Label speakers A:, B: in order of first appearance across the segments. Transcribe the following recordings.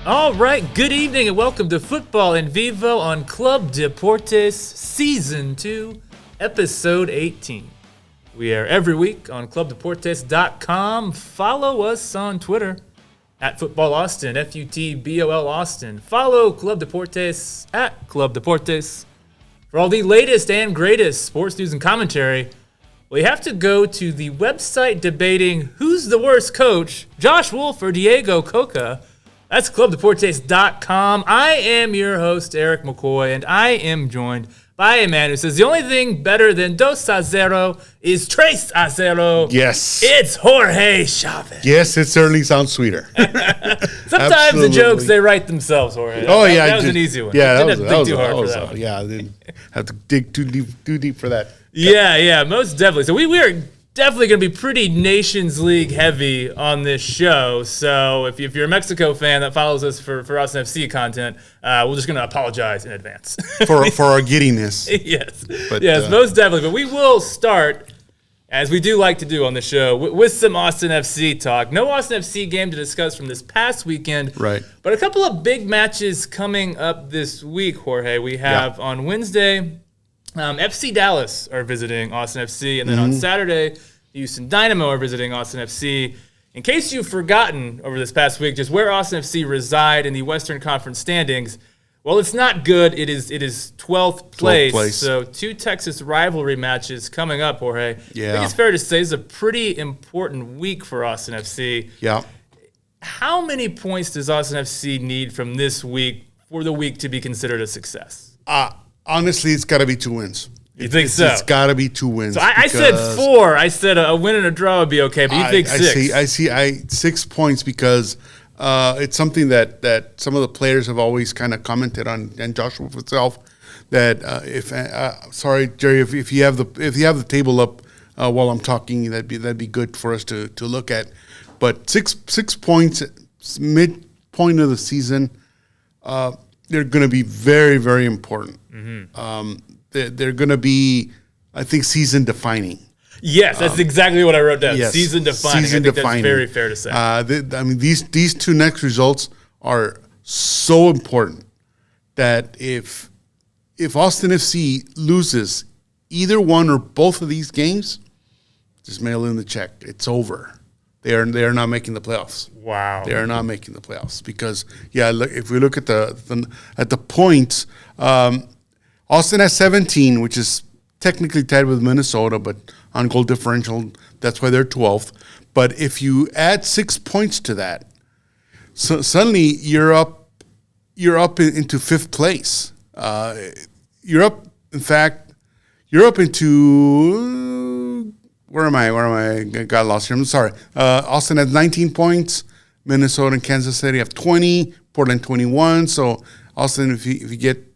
A: All right, good evening and welcome to Futbol En Vivo on Club Deportes Season 2, Episode 18. We are every week on clubdeportes.com. Follow us on Twitter at Futbol Austin, Futbol Austin. Follow Club Deportes at Club Deportes. For all the latest and greatest sports news and commentary, we have to go to the website debating who's the worst coach, Josh Wolf or Diego Coca. That's clubdeportes.com. I am your host, Eric McCoy, and I am joined by a man who says the only thing better than 2-0 is 3-0.
B: Yes.
A: It's Jorge Chavez.
B: Yes, it certainly sounds sweeter.
A: Sometimes the jokes, they write themselves, Jorge. That was an easy one.
B: Yeah,
A: didn't have to dig too hard for that one.
B: Yeah, I didn't have to dig too deep for that.
A: Yeah, most definitely. So we are definitely going to be pretty Nations League heavy on this show. So if you're a Mexico fan that follows us for Austin FC content, we're just going to apologize in advance.
B: for our giddiness.
A: Yes, most definitely. But we will start, as we do like to do on the show, with some Austin FC talk. No Austin FC game to discuss from this past weekend.
B: Right.
A: But a couple of big matches coming up this week, Jorge. We have on Wednesday, FC Dallas are visiting Austin FC, and then on Saturday, the Houston Dynamo are visiting Austin FC. In case you've forgotten over this past week just where Austin FC reside in the Western Conference standings, well, it's not good. It is 12th place. So two Texas rivalry matches coming up, Jorge.
B: Yeah.
A: I think it's fair to say it's a pretty important week for Austin FC.
B: Yeah.
A: How many points does Austin FC need from this week for the week to be considered a success?
B: Honestly, it's got to be 2 wins.
A: You think so?
B: It's got to be 2 wins.
A: So I said 4. I said a win and a draw would be okay, but you think 6.
B: I see 6 points because it's something that some of the players have always kind of commented on, and Joshua himself, that sorry, Jerry, if you have the table up while I'm talking, that'd be good for us to look at. But 6 points, midpoint of the season, they're going to be very, very important. They're going to be, I think, season defining.
A: Yes, that's exactly what I wrote down.
B: Yes,
A: season defining. I think that's very fair to say.
B: These 2 next results are so important that if Austin FC loses either one or both of these games, just mail in the check. It's over. They are not making the playoffs.
A: Wow.
B: They are not making the playoffs because if we look at the points, Austin has 17, which is technically tied with Minnesota, but on goal differential, that's why they're 12th. But if you add 6 points to that, so suddenly you're up into 5th place. You're up into where am I? Got lost here. I'm sorry. Austin has 19 points. Minnesota and Kansas City have 20. Portland 21. So Austin, if you get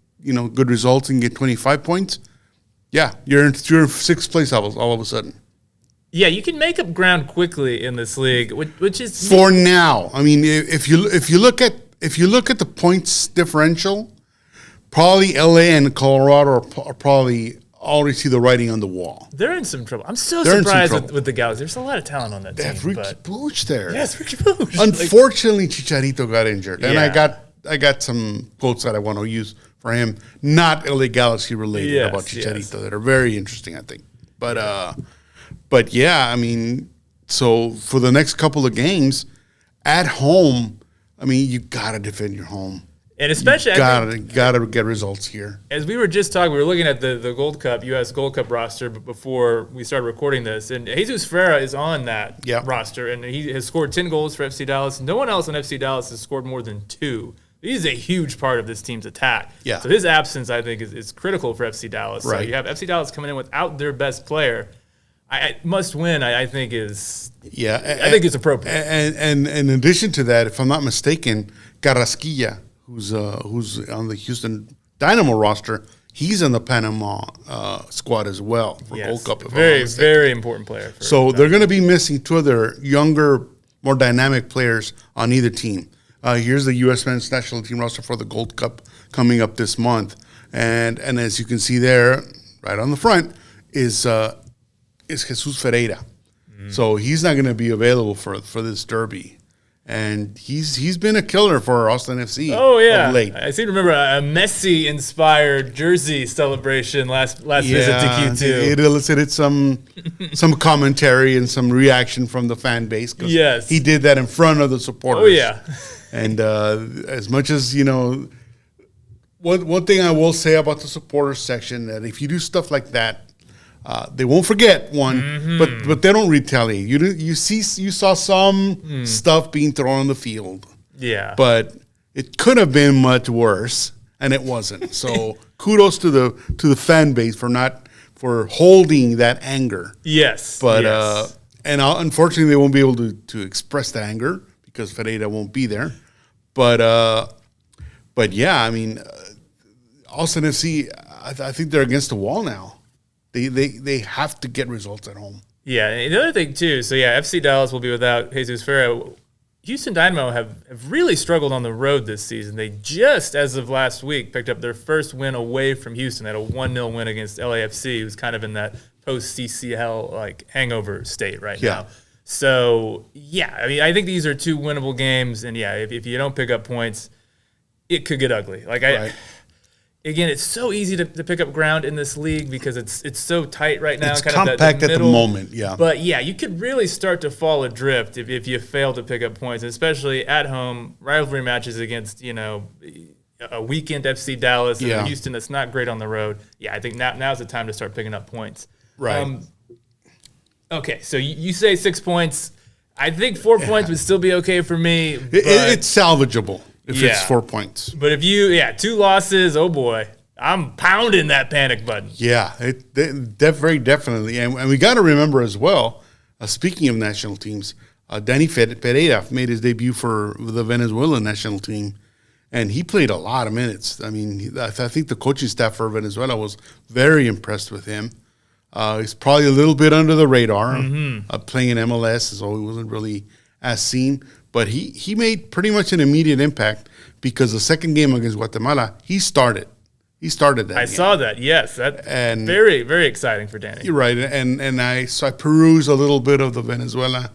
B: good results and get 25 points, you're in 6th place all of a sudden.
A: Yeah, you can make up ground quickly in this league, which is
B: for now. I mean, if you look at the points differential, probably LA and Colorado are probably already see the writing on the wall.
A: They're in some trouble. I'm so surprised with the Galaxy. There's a lot of talent on that team.
B: They have Ricky Puig there.
A: Yes, Ricky Puig.
B: Unfortunately, Chicharito got injured, and I got some quotes that I want to use for him, not LA Galaxy related, about Chicharito that are very interesting, I think. But yeah, I mean, so for the next couple of games at home, I mean, you gotta defend your home.
A: And especially,
B: gotta get results here.
A: As we were just talking, we were looking at the Gold Cup, U.S. Gold Cup roster before we started recording this, and Jesus Ferreira is on that roster, and he has scored 10 goals for FC Dallas. No one else on FC Dallas has scored more than 2. He's a huge part of this team's attack. Yeah. So his absence, I think, is critical for FC Dallas. Right. So you have FC Dallas coming in without their best player. I must win. I think is I think it's appropriate.
B: And in addition to that, if I'm not mistaken, Carrasquilla, who's on the Houston Dynamo roster, he's in the Panama squad as well for Gold Cup.
A: Very important player.
B: So they're going to be missing 2 of their younger, more dynamic players on either team. Here's the U.S. men's national team roster for the Gold Cup coming up this month, and as you can see there, right on the front is Jesus Ferreira. So he's not going to be available for this derby. And he's been a killer for Austin FC.
A: Oh yeah,
B: of late.
A: I seem to remember a Messi-inspired jersey celebration last visit to Q2.
B: It elicited some commentary and some reaction from the fan base.
A: Yes,
B: he did that in front of the supporters.
A: Oh yeah,
B: and as much as one thing I will say about the supporters section, that if you do stuff like that, they won't forget but they don't retaliate. You saw some stuff being thrown on the field.
A: Yeah,
B: but it could have been much worse, and it wasn't. So kudos to the fan base for holding that anger.
A: Yes,
B: but unfortunately they won't be able to express that anger because Ferreira won't be there. But yeah, I mean, Austin FC, I think they're against the wall now. They have to get results at home.
A: Yeah, and the other thing too, so yeah, FC Dallas will be without Jesus Ferreira. Houston Dynamo have really struggled on the road this season. They just, as of last week, picked up their first win away from Houston. They had a 1-0 win against LAFC, who's kind of in that post-CCL hangover state right now. So, yeah, I mean, I think these are two winnable games, and yeah, if you don't pick up points, it could get ugly. Again, it's so easy to pick up ground in this league because it's so tight right now.
B: It's kind compact at the moment, yeah.
A: But, yeah, you could really start to fall adrift if you fail to pick up points, especially at home, rivalry matches against, a weekend FC Dallas and Houston that's not great on the road. Yeah, I think now's the time to start picking up points.
B: Right.
A: Okay, so you say 6 points. I think 4 points would still be okay for me.
B: It's salvageable. If it's 4 points.
A: But if 2 losses, oh boy, I'm pounding that panic button.
B: Yeah, very definitely. And we got to remember as well, speaking of national teams, Danny Pereira made his debut for the Venezuela national team, and he played a lot of minutes. I mean, I think the coaching staff for Venezuela was very impressed with him. He's probably a little bit under the radar, playing in MLS, so he wasn't really as seen. But he made pretty much an immediate impact because the second game against Guatemala, he started. He started that.
A: I saw that. Yes, very, very exciting for Danny.
B: You're right, and I perused a little bit of the Venezuela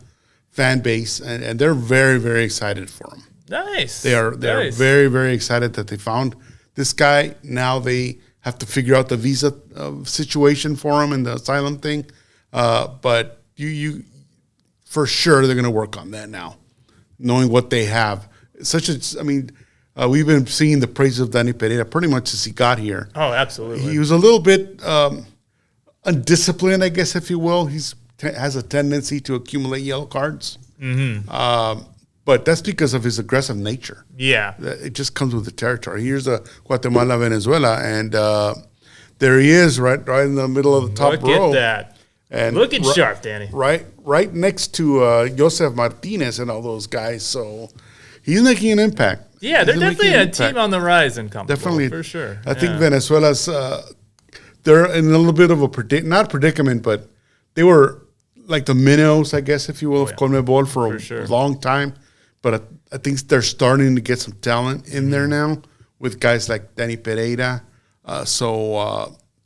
B: fan base, and they're very, very excited for him.
A: Nice.
B: They are very, very excited that they found this guy. Now they have to figure out the visa situation for him and the asylum thing, but you for sure they're going to work on that now, knowing what they have. We've been seeing the praises of Danny Pereira pretty much since he got here.
A: Oh, absolutely.
B: He was a little bit undisciplined, I guess, if you will. He has a tendency to accumulate yellow cards. But that's because of his aggressive nature.
A: Yeah.
B: It just comes with the territory. Here's Guatemala, Venezuela, and there he is right in the middle of the top row.
A: Look at that. And looking sharp, Danny.
B: Right next to Josef Martinez and all those guys. So he's making an impact.
A: Yeah, they're definitely a team on the rise in Campo. Definitely. For sure.
B: I think Venezuela's, they're in a little bit of a not predicament, but they were like the minnows, I guess, if you will, of CONMEBOL for a long time. But I think they're starting to get some talent in there now with guys like Danny Pereira. So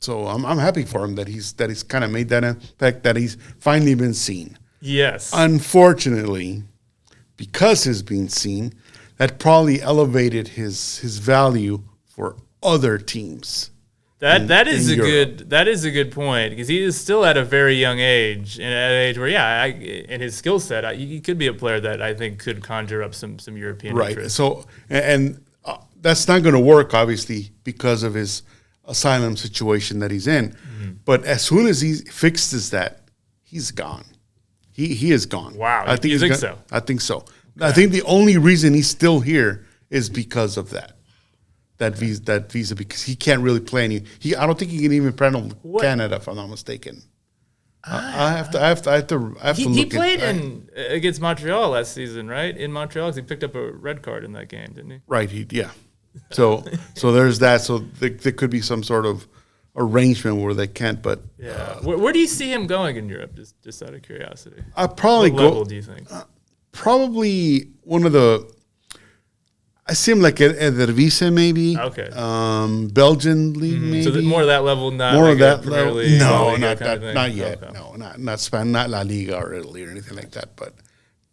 B: I'm happy for him that he's kind of made that impact, that he's finally been seen.
A: Yes.
B: Unfortunately, because he's been seen, that probably elevated his value for other teams.
A: That is a good point, because he is still at a very young age, and at an age where in his skill set, he could be a player that I think could conjure up some European interest.
B: So and that's not going to work, obviously, because of his asylum situation that he's in. But as soon as he fixes that, he's gone. He is gone.
A: Wow, I think so?
B: I think so. Okay. I think the only reason he's still here is because of that visa, because he can't really play any. I don't think he can even play in Canada, if I'm not mistaken. I have to look.
A: He played against Montreal last season, right? In Montreal, he picked up a red card in that game, didn't he?
B: Right. So there's that. So there could be some sort of arrangement where they can't. But
A: where do you see him going in Europe? Just out of curiosity.
B: I probably
A: what level do you think?
B: Probably one of the. I see him like at Eredivisie maybe.
A: Okay.
B: Belgian league maybe.
A: So more of that level, not
B: more
A: like
B: of that
A: level.
B: No, not yet. Okay. No, not Spain, not La Liga or Italy or anything like that.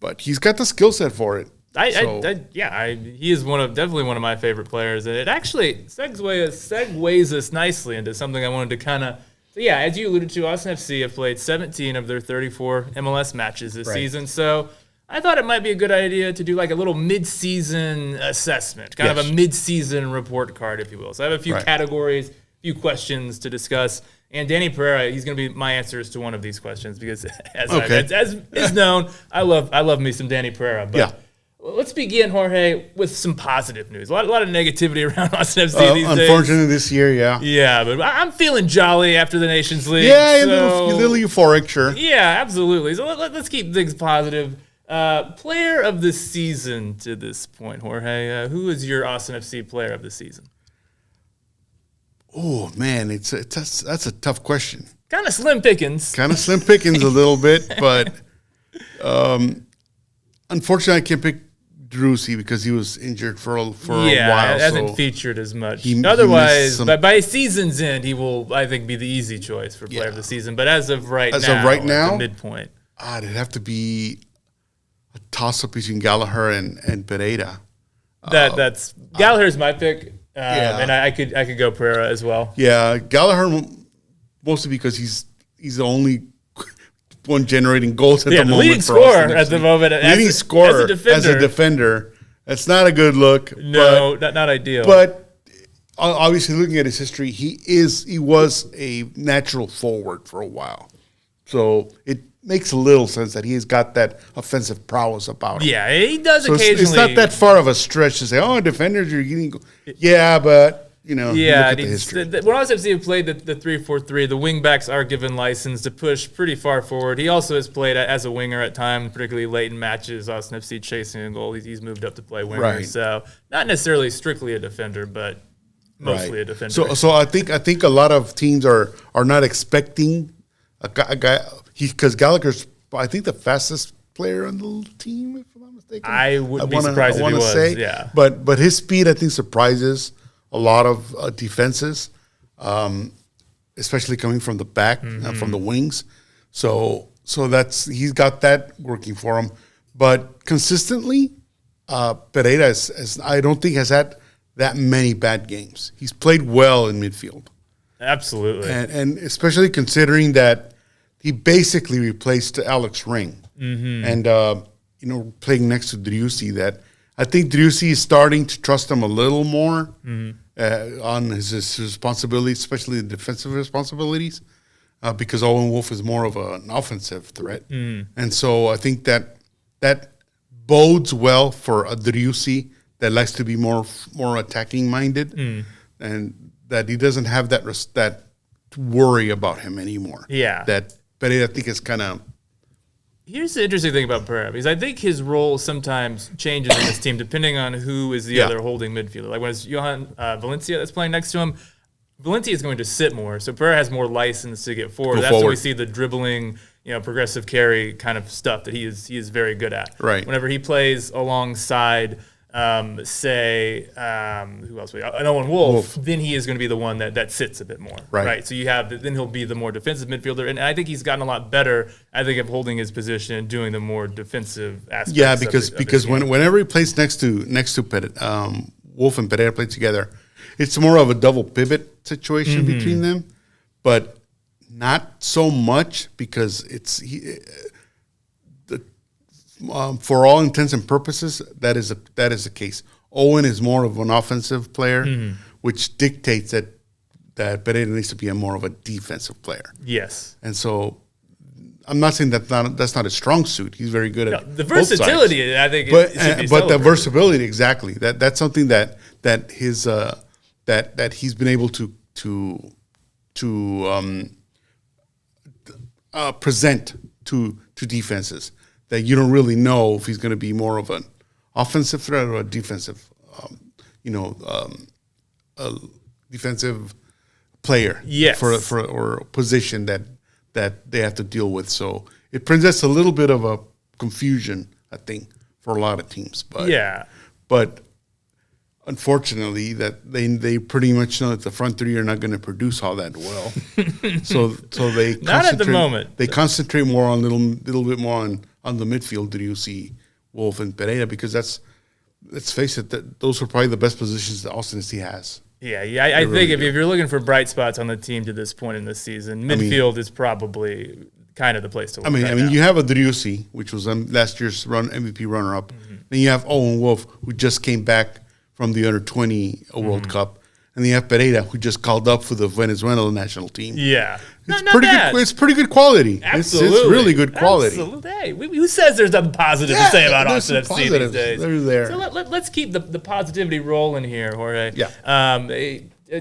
B: But he's got the skill set for it.
A: He is definitely one of my favorite players, and it actually segues us nicely into something I wanted to kind of. So yeah, as you alluded to, Austin FC have played 17 of their 34 MLS matches this season, so I thought it might be a good idea to do like a little mid-season assessment, kind of a mid-season report card, if you will. So I have a few categories, a few questions to discuss. And Danny Pereira, he's going to be my answers to one of these questions because, as is known, I love me some Danny Pereira. But let's begin, Jorge, with some positive news. A lot of negativity around Austin FC these days.
B: Unfortunately, this year,
A: Yeah, but I'm feeling jolly after the Nations League.
B: Yeah, a little euphoric, sure.
A: Yeah, absolutely. So let's keep things positive. Player of the season to this point, Jorge. Who is your Austin FC player of the season?
B: Oh man, that's a tough question.
A: Kind of slim pickings.
B: A little bit, but unfortunately, I can't pick Driussi because he was injured for a while.
A: Yeah, hasn't featured as much. Otherwise, by season's end, he will, I think, be the easy choice for player of the season. But as of right now, at the midpoint,
B: it'd have to be a toss-up between Gallagher and Pereira.
A: That's Gallagher's my pick. And I could go Pereira as well.
B: Yeah, Gallagher mostly because he's the only one generating goals at the moment.
A: Leading scorer at the moment.
B: Leading scorer as a defender. That's not a good look.
A: No, not ideal.
B: But obviously, looking at his history, he was a natural forward for a while. So it makes a little sense that he has got that offensive prowess about him.
A: Yeah, he does occasionally.
B: It's not that far of a stretch to say, defenders, you're getting. Yeah, but look at the history.
A: When Austin FC have played the 3-4-3, the wingbacks are given license to push pretty far forward. He also has played as a winger at times, particularly late in matches. Austin FC chasing a goal, he's moved up to play winger.
B: Right.
A: So not necessarily strictly a defender, but mostly a defender.
B: So I think a lot of teams are not expecting a guy because Gallagher's I think the fastest player on the team, if I'm not mistaken.
A: I wouldn't be surprised if he was. Yeah,
B: but his speed I think surprises a lot of defenses, especially coming from the back, from the wings. So he's got that working for him. But consistently, Pereira I don't think has had that many bad games. He's played well in midfield.
A: Absolutely,
B: and especially considering that he basically replaced Alex Ring, and playing next to Driussi. That I think Driussi is starting to trust him a little more on his responsibilities, especially the defensive responsibilities, because Owen Wolf is more of an offensive threat, and so I think that bodes well for a Driussi that likes to be more attacking minded, and that he doesn't have that worry about him anymore.
A: Yeah,
B: that Pereira I think is kind of.
A: Here's the interesting thing about Pereira, because I think his role sometimes changes in this team depending on who is the other holding midfielder. Like when it's Johan Valencia that's playing next to him, Valencia is going to sit more, so Pereira has more license to get forward. That's when we see the dribbling, progressive carry kind of stuff that he is very good at.
B: Right.
A: Whenever he plays alongside, who else? Owen Wolf, then he is going to be the one that sits a bit more. Right. So then he'll be the more defensive midfielder, and I think he's gotten a lot better. I think of holding his position and doing the more defensive aspects.
B: Yeah, because whenever he plays next to Wolf and Pereira play together, it's more of a double pivot situation between them, but not so much because for all intents and purposes, that is the case. Owen is more of an offensive player, which dictates that Pereira needs to be more of a defensive player.
A: Yes,
B: and so I'm not saying that's not a strong suit. He's very good at
A: the versatility.
B: Both sides.
A: I think,
B: but the versatility exactly. That's something that his that he's been able to present to defenses. That you don't really know if he's going to be more of an offensive threat or a defensive, defensive player.
A: Yes.
B: or a position that they have to deal with. So it presents a little bit of a confusion, I think, for a lot of teams. But unfortunately, that they pretty much know that the front three are not going to produce all that well. so
A: not at the moment.
B: They concentrate more on little bit more on the midfield. Do you see Wolf and Pereira, because let's face it, those are probably the best positions that Austin FC has.
A: Yeah. I think if you're looking for bright spots on the team to this point in the season, midfield is probably kind of the place to look.
B: I mean, you have Adriussi, which was last year's MVP runner-up. Mm-hmm. Then you have Owen Wolf, who just came back from the Under-20 World Cup. And then you have Pereira, who just called up for the Venezuela national team.
A: Yeah.
B: It's pretty good. It's pretty good quality.
A: Absolutely.
B: It's really good quality.
A: Absolutely. Hey, who says there's nothing positive to say about Austin FC these days?
B: They're there.
A: So let's keep the positivity rolling here, Jorge.
B: Yeah.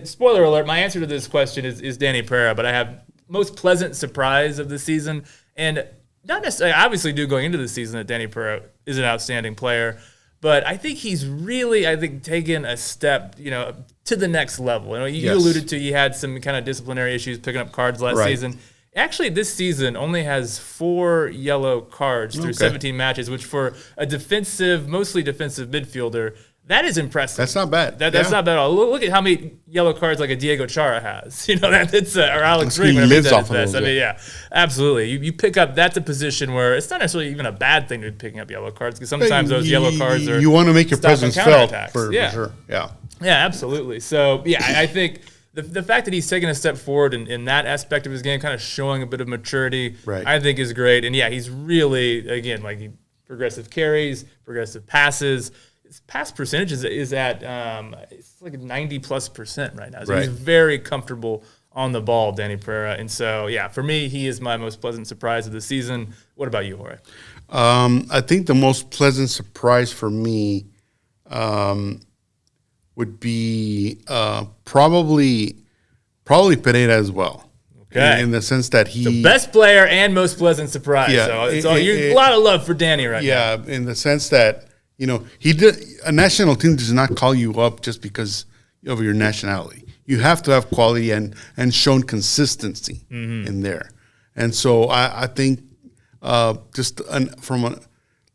A: Spoiler alert, my answer to this question is Danny Pereira, but I have most pleasant surprise of the season. And not necessarily, I obviously do going into the season that Danny Pereira is an outstanding player. But I think he's really, taken a step, to the next level. You alluded to he had some kind of disciplinary issues picking up cards last season. Actually, this season only has 4 yellow cards through 17 matches, which for a mostly defensive midfielder, that is impressive.
B: That's not bad.
A: That's not bad at all. Look at how many yellow cards like a Diego Chara has. That's or Alex Ring.
B: He lives off of those.
A: Absolutely. You pick up. That's a position where it's not necessarily even a bad thing to be picking up yellow cards, because sometimes those yellow cards are.
B: You want to make your presence felt for sure. Yeah.
A: Yeah, absolutely. So I think the fact that he's taken a step forward in that aspect of his game, kind of showing a bit of maturity, I think is great. And he's really, again, progressive carries, progressive passes. His pass percentage is at it's like 90+% right now. So he's very comfortable on the ball, Danny Pereira. And so, for me, he is my most pleasant surprise of the season. What about you, Jorge?
B: I think the most pleasant surprise for me would be probably Pereira as well. Okay. In the sense that
A: the best player and most pleasant surprise.
B: Yeah,
A: a lot of love for Danny right now.
B: Yeah, in the sense that, a national team does not call you up just because of your nationality. You have to have quality and shown consistency in there. And so I think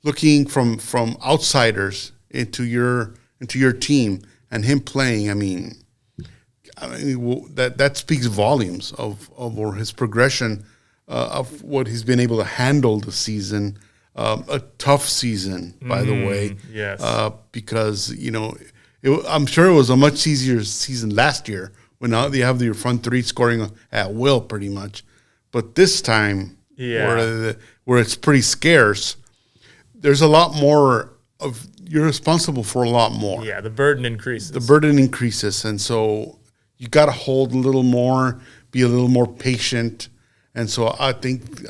B: looking from outsiders into your team and him playing, that speaks volumes of his progression of what he's been able to handle this season. A tough season, by the way.
A: Yes.
B: Because, I'm sure it was a much easier season last year when now they have your front three scoring at will pretty much. But this time, where it's pretty scarce, there's a lot more you're responsible for a lot more.
A: Yeah, the burden increases. And so you got to hold a little more, be a little more patient. And so I think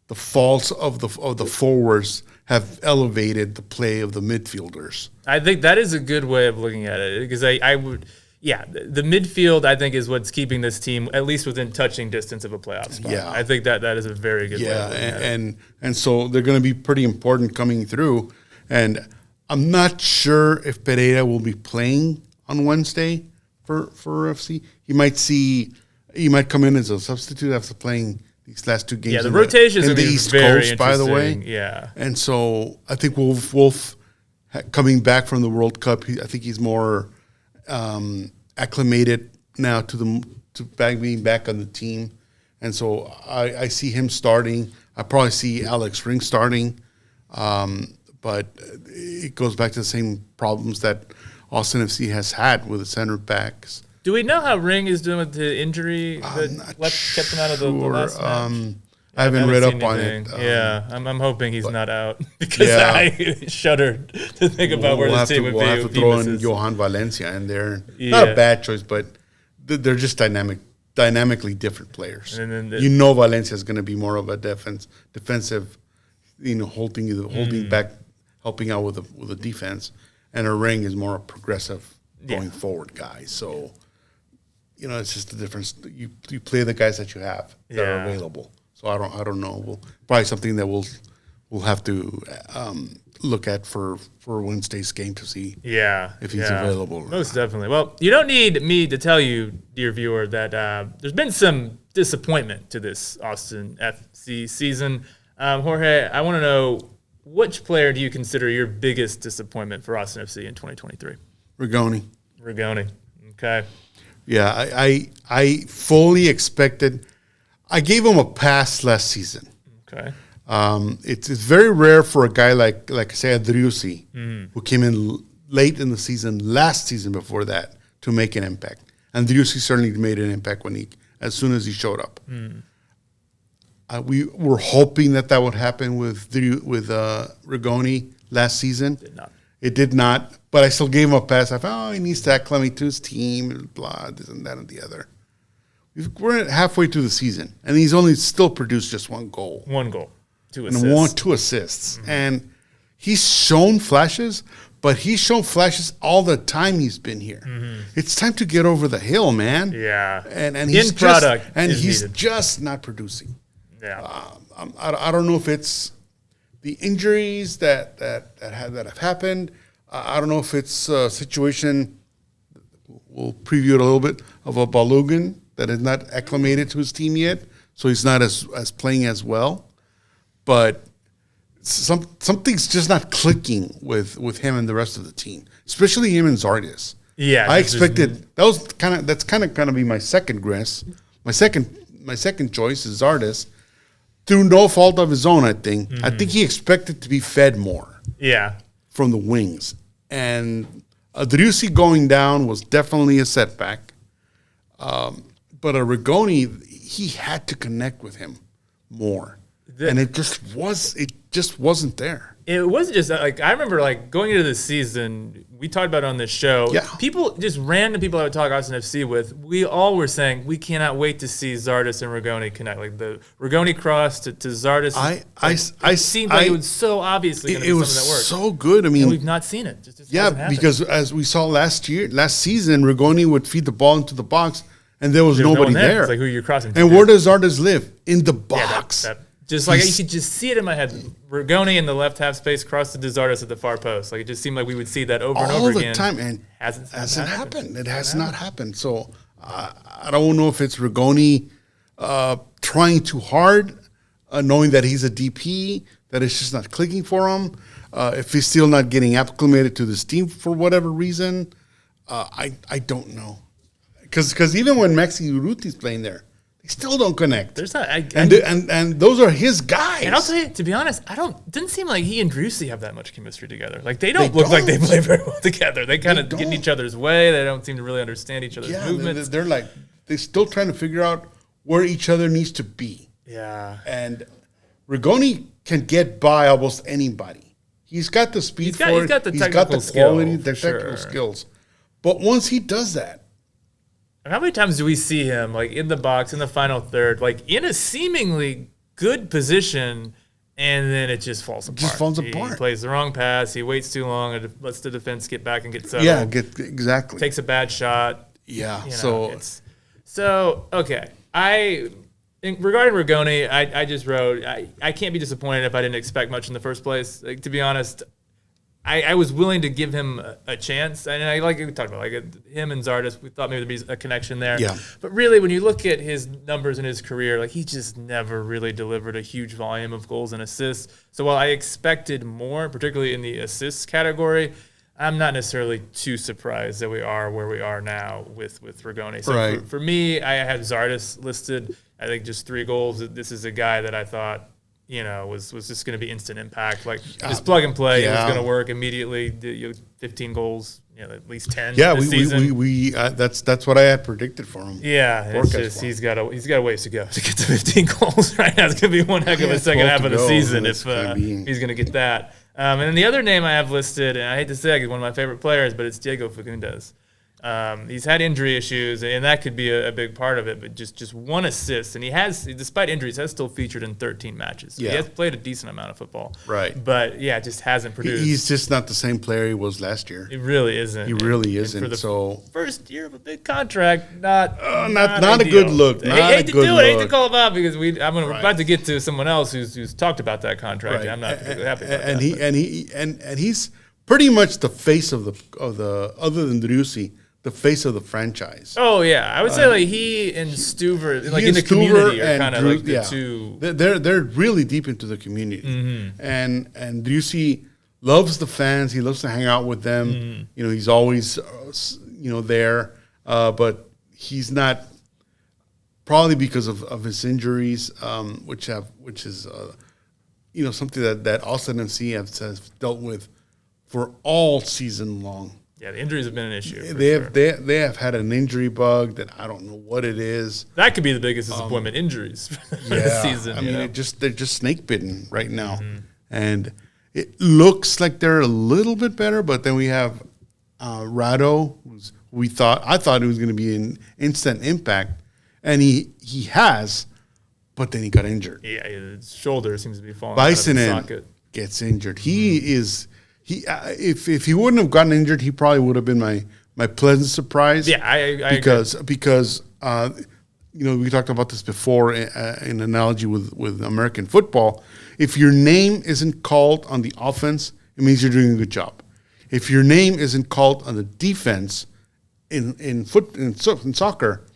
A: the faults of the forwards have elevated the play of the midfielders. I think that is a good way of looking at it, because I would, the midfield I think is what's keeping this team at least within touching distance of a playoff spot. Yeah, I think that is a very good way of looking at it.
B: And so they're going to be pretty important coming through. And I'm not sure if Pereira will be playing on Wednesday for FC. He might come in as a substitute after playing these last 2 games.
A: Yeah, the rotations
B: in the East Coast, by the way.
A: Yeah.
B: And so I think Wolf coming back from the World Cup, I think he's more acclimated now to being back on the team. And so I see him starting. I probably see Alex Ring starting. But it goes back to the same problems that Austin FC has had with the center backs.
A: Do we know how Ring is doing with the injury that kept him out of the last match?
B: I haven't read up on it.
A: I'm hoping he's not out, because I shuddered to think about where this team would be.
B: We'll have to throw in Johan Valencia in there. Not a bad choice, but they're just dynamically different players. And then Valencia is going to be more of a defensive, holding back, helping out with the defense, and a Ring is more a progressive going forward guy. So. It's just the difference. You play the guys that you have that are available. So I don't know. Probably something that we'll have to look at for Wednesday's game to see if he's available.
A: Most definitely. Well, you don't need me to tell you, dear viewer, that there's been some disappointment to this Austin FC season. Jorge, I want to know, which player do you consider your biggest disappointment for Austin FC in 2023? Rigoni. Okay.
B: Yeah, I fully expected. I gave him a pass last season.
A: Okay.
B: It's very rare for a guy like say Driussi, who came in late in the season, last season before that, to make an impact. And Driussi certainly made an impact as soon as he showed up. We were hoping that would happen with Rigoni last season. It did not, but I still gave him a pass. I thought, he needs to acclimate to his team, and blah, this and that and the other. We're halfway through the season, and he's only still produced just 1 goal.
A: 1 goal, 2 assists.
B: 2 assists. And he's shown flashes, but he's shown flashes all the time he's been here. It's time to get over the hill, man.
A: Yeah.
B: And he's just not producing.
A: Yeah.
B: I don't know if it's the injuries that have happened. I don't know if it's a situation, we'll preview it a little bit, of a Balogun that is not acclimated to his team yet, so he's not as playing as well. But something's just not clicking with him and the rest of the team, especially him and Zardes.
A: Yeah,
B: I expected that's kind of going to be my second guess. My second choice is Zardes, through no fault of his own. I think he expected to be fed more.
A: Yeah,
B: from the wings, and Driussi going down was definitely a setback. But Rigoni, he had to connect with him more, and it just wasn't there.
A: It wasn't just like, I remember like going into the season, we talked about it on this show.
B: Yeah.
A: People, just random people I would talk Austin FC with, we all were saying we cannot wait to see Zardes and Rigoni connect. Like the Rigoni cross to Zardes. It seemed like it was so obviously going to be something that worked.
B: So good. I mean,
A: and we've not seen it. Just
B: because as we saw last season, Rigoni would feed the ball into the box, and there was nobody there.
A: It's like, who you're crossing to.
B: And where does Zardes live? In the box.
A: Just like you could just see it in my head. Rigoni in the left half space, cross to Zardes at the far post. Like, it just seemed like we would see that over and over again.
B: All the time, and
A: hasn't happened.
B: It has not happened. So I don't know if it's Rigoni trying too hard, knowing that he's a DP, that it's just not clicking for him. If he's still not getting acclimated to this team for whatever reason, I don't know. Because even when Maxi Urruti's playing there, they still don't connect.
A: There's not,
B: and those are his guys.
A: And I'll tell you, to be honest, didn't seem like he and Driussi have that much chemistry together. Like, they don't look like they play very well together. They kind of get in each other's way. They don't seem to really understand each other's movements.
B: They're still trying to figure out where each other needs to be.
A: Yeah.
B: And Rigoni can get by almost anybody. He's got the speed for it. He's got the quality, the technical skills. But once he does that,
A: how many times do we see him, like, in the box, in the final third, like, in a seemingly good position, and then it just falls apart? He plays the wrong pass. He waits too long and lets the defense get back and get settled.
B: Yeah, exactly.
A: Takes a bad shot.
B: Yeah.
A: Okay. Regarding Rigoni, I just wrote, I can't be disappointed if I didn't expect much in the first place. Like, to be honest, I was willing to give him a chance. And we talked about, like, him and Zardes, we thought maybe there'd be a connection there.
B: Yeah.
A: But really, when you look at his numbers in his career, like, he just never really delivered a huge volume of goals and assists. So while I expected more, particularly in the assists category, I'm not necessarily too surprised that we are where we are now with Rigoni. So for me, I had Zardes listed. I think just 3 goals. This is a guy that I thought, was just going to be instant impact. Like, just plug and play. It was going to work immediately. 15 goals, at least 10.
B: Yeah, we that's what I had predicted for him.
A: Yeah, it's just he's got a ways to go to get to 15 goals right now. It's going to be one heck of a second half of the season if he's going to get that. And then the other name I have listed, and I hate to say he's one of my favorite players, but it's Diego Fagundes. He's had injury issues, and that could be a big part of it, but just 1 assist. And he has, despite injuries, has still featured in 13 matches. So he has played a decent amount of football.
B: Right.
A: But, just hasn't produced.
B: He's just not the same player he was last year.
A: He really isn't.
B: He really isn't.
A: For the first year of a big contract, not
B: a good look.
A: I hate to call him out because we're about to get to someone else who's talked about that contract. Right. And I'm not particularly happy about that.
B: And he's pretty much the face of the other than Driussi, the face of the franchise.
A: Oh yeah, I would say like he and Stuver, like in the community, are kind of like the two.
B: They're really deep into the community, and Driussi loves the fans. He loves to hang out with them. He's always there, but he's not, probably because of his injuries, which is something that Austin FC has dealt with for all season long.
A: Yeah, the injuries have been an issue.
B: They have had an injury bug that I don't know what it is.
A: That could be the biggest disappointment, injuries for this season.
B: I mean, they're just snake bitten right now, and it looks like they're a little bit better. But then we have Rado, I thought it was going to be an instant impact, and he has, but then he got injured.
A: Yeah, his shoulder seems to be falling out of the socket.
B: Gets injured. If he wouldn't have gotten injured, he probably would have been my pleasant surprise.
A: Yeah, I agree.
B: Because we talked about this before in analogy with American football. If your name isn't called on the offense, it means you're doing a good job. If your name isn't called on the defense in soccer,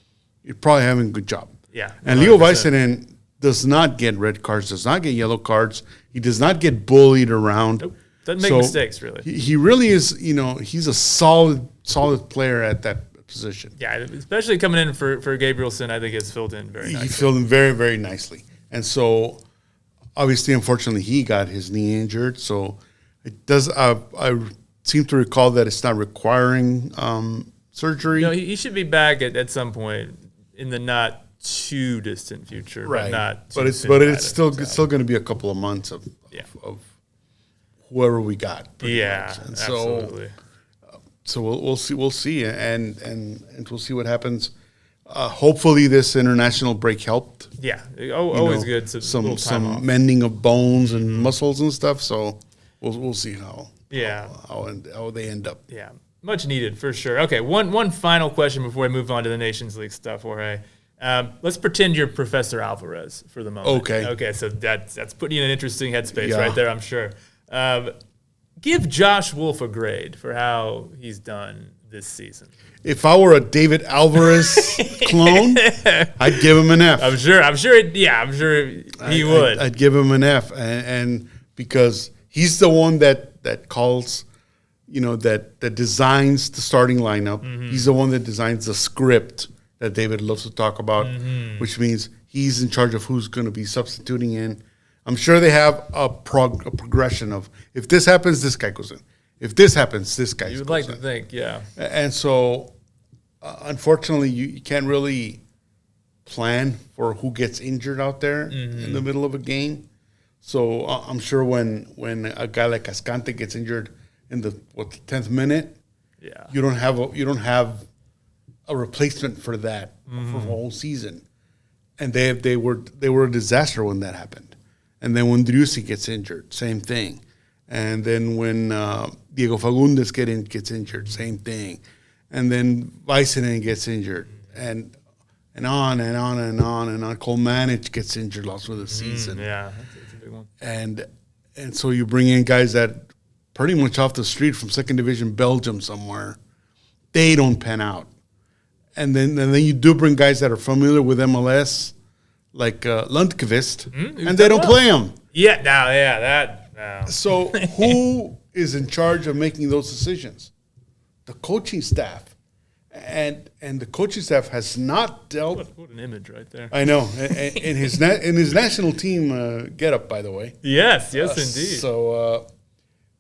B: you're probably having a good job.
A: Yeah, 100%.
B: And Leo Väisänen does not get red cards, does not get yellow cards. He does not get bullied around.
A: Nope. Doesn't make mistakes, really.
B: He really is, he's a solid player at that position.
A: Yeah, especially coming in for Gabrielson, I think has filled in very nicely.
B: He filled in very, very nicely. And so, obviously, unfortunately, he got his knee injured. So, it does. I seem to recall that it's not requiring surgery.
A: No, he should be back at some point in the not too distant future,
B: right?
A: But it's
B: still going to be a couple of months of whoever we got.
A: Yeah,
B: and
A: absolutely.
B: So we'll see, and we'll see what happens. Hopefully, this international break helped.
A: Yeah, always good.
B: Some mending of bones and muscles and stuff. So we'll see how they end up.
A: Yeah, much needed for sure. Okay, one final question before we move on to the Nations League stuff, Jorge. Let's pretend you're Professor Alvarez for the moment. Okay. So that's putting you in an interesting headspace right there, I'm sure. Give Josh Wolf a grade for how he's done this season.
B: If I were a David Alvarez clone, I'd give him an F.
A: I'm sure he would.
B: I'd give him an F, and because he's the one that calls, that designs the starting lineup. Mm-hmm. He's the one that designs the script that David loves to talk about, which means he's in charge of who's going to be substituting in. I'm sure they have a progression of, if this happens, this guy goes in. If this happens, this guy goes in.
A: You would like to think, yeah.
B: And so, unfortunately, you can't really plan for who gets injured out there in the middle of a game. So I'm sure when a guy like Cascante gets injured in the 10th minute, you don't have a replacement for that for the whole season. And they were a disaster when that happened. And then when Driussi gets injured, same thing. And then when Diego Fagundes gets injured, same thing. And then Väisänen gets injured, and on and on and on and on. Kolmanic gets injured last of the season.
A: Yeah, that's a big one.
B: And so you bring in guys that pretty much off the street from second division Belgium somewhere. They don't pan out. And then you do bring guys that are familiar with MLS, like Lundqvist, and they don't play him. So who is in charge of making those decisions? The coaching staff. And the coaching staff has not dealt.
A: What an image right there.
B: I know. in his national team getup, by the way.
A: Yes, indeed.
B: So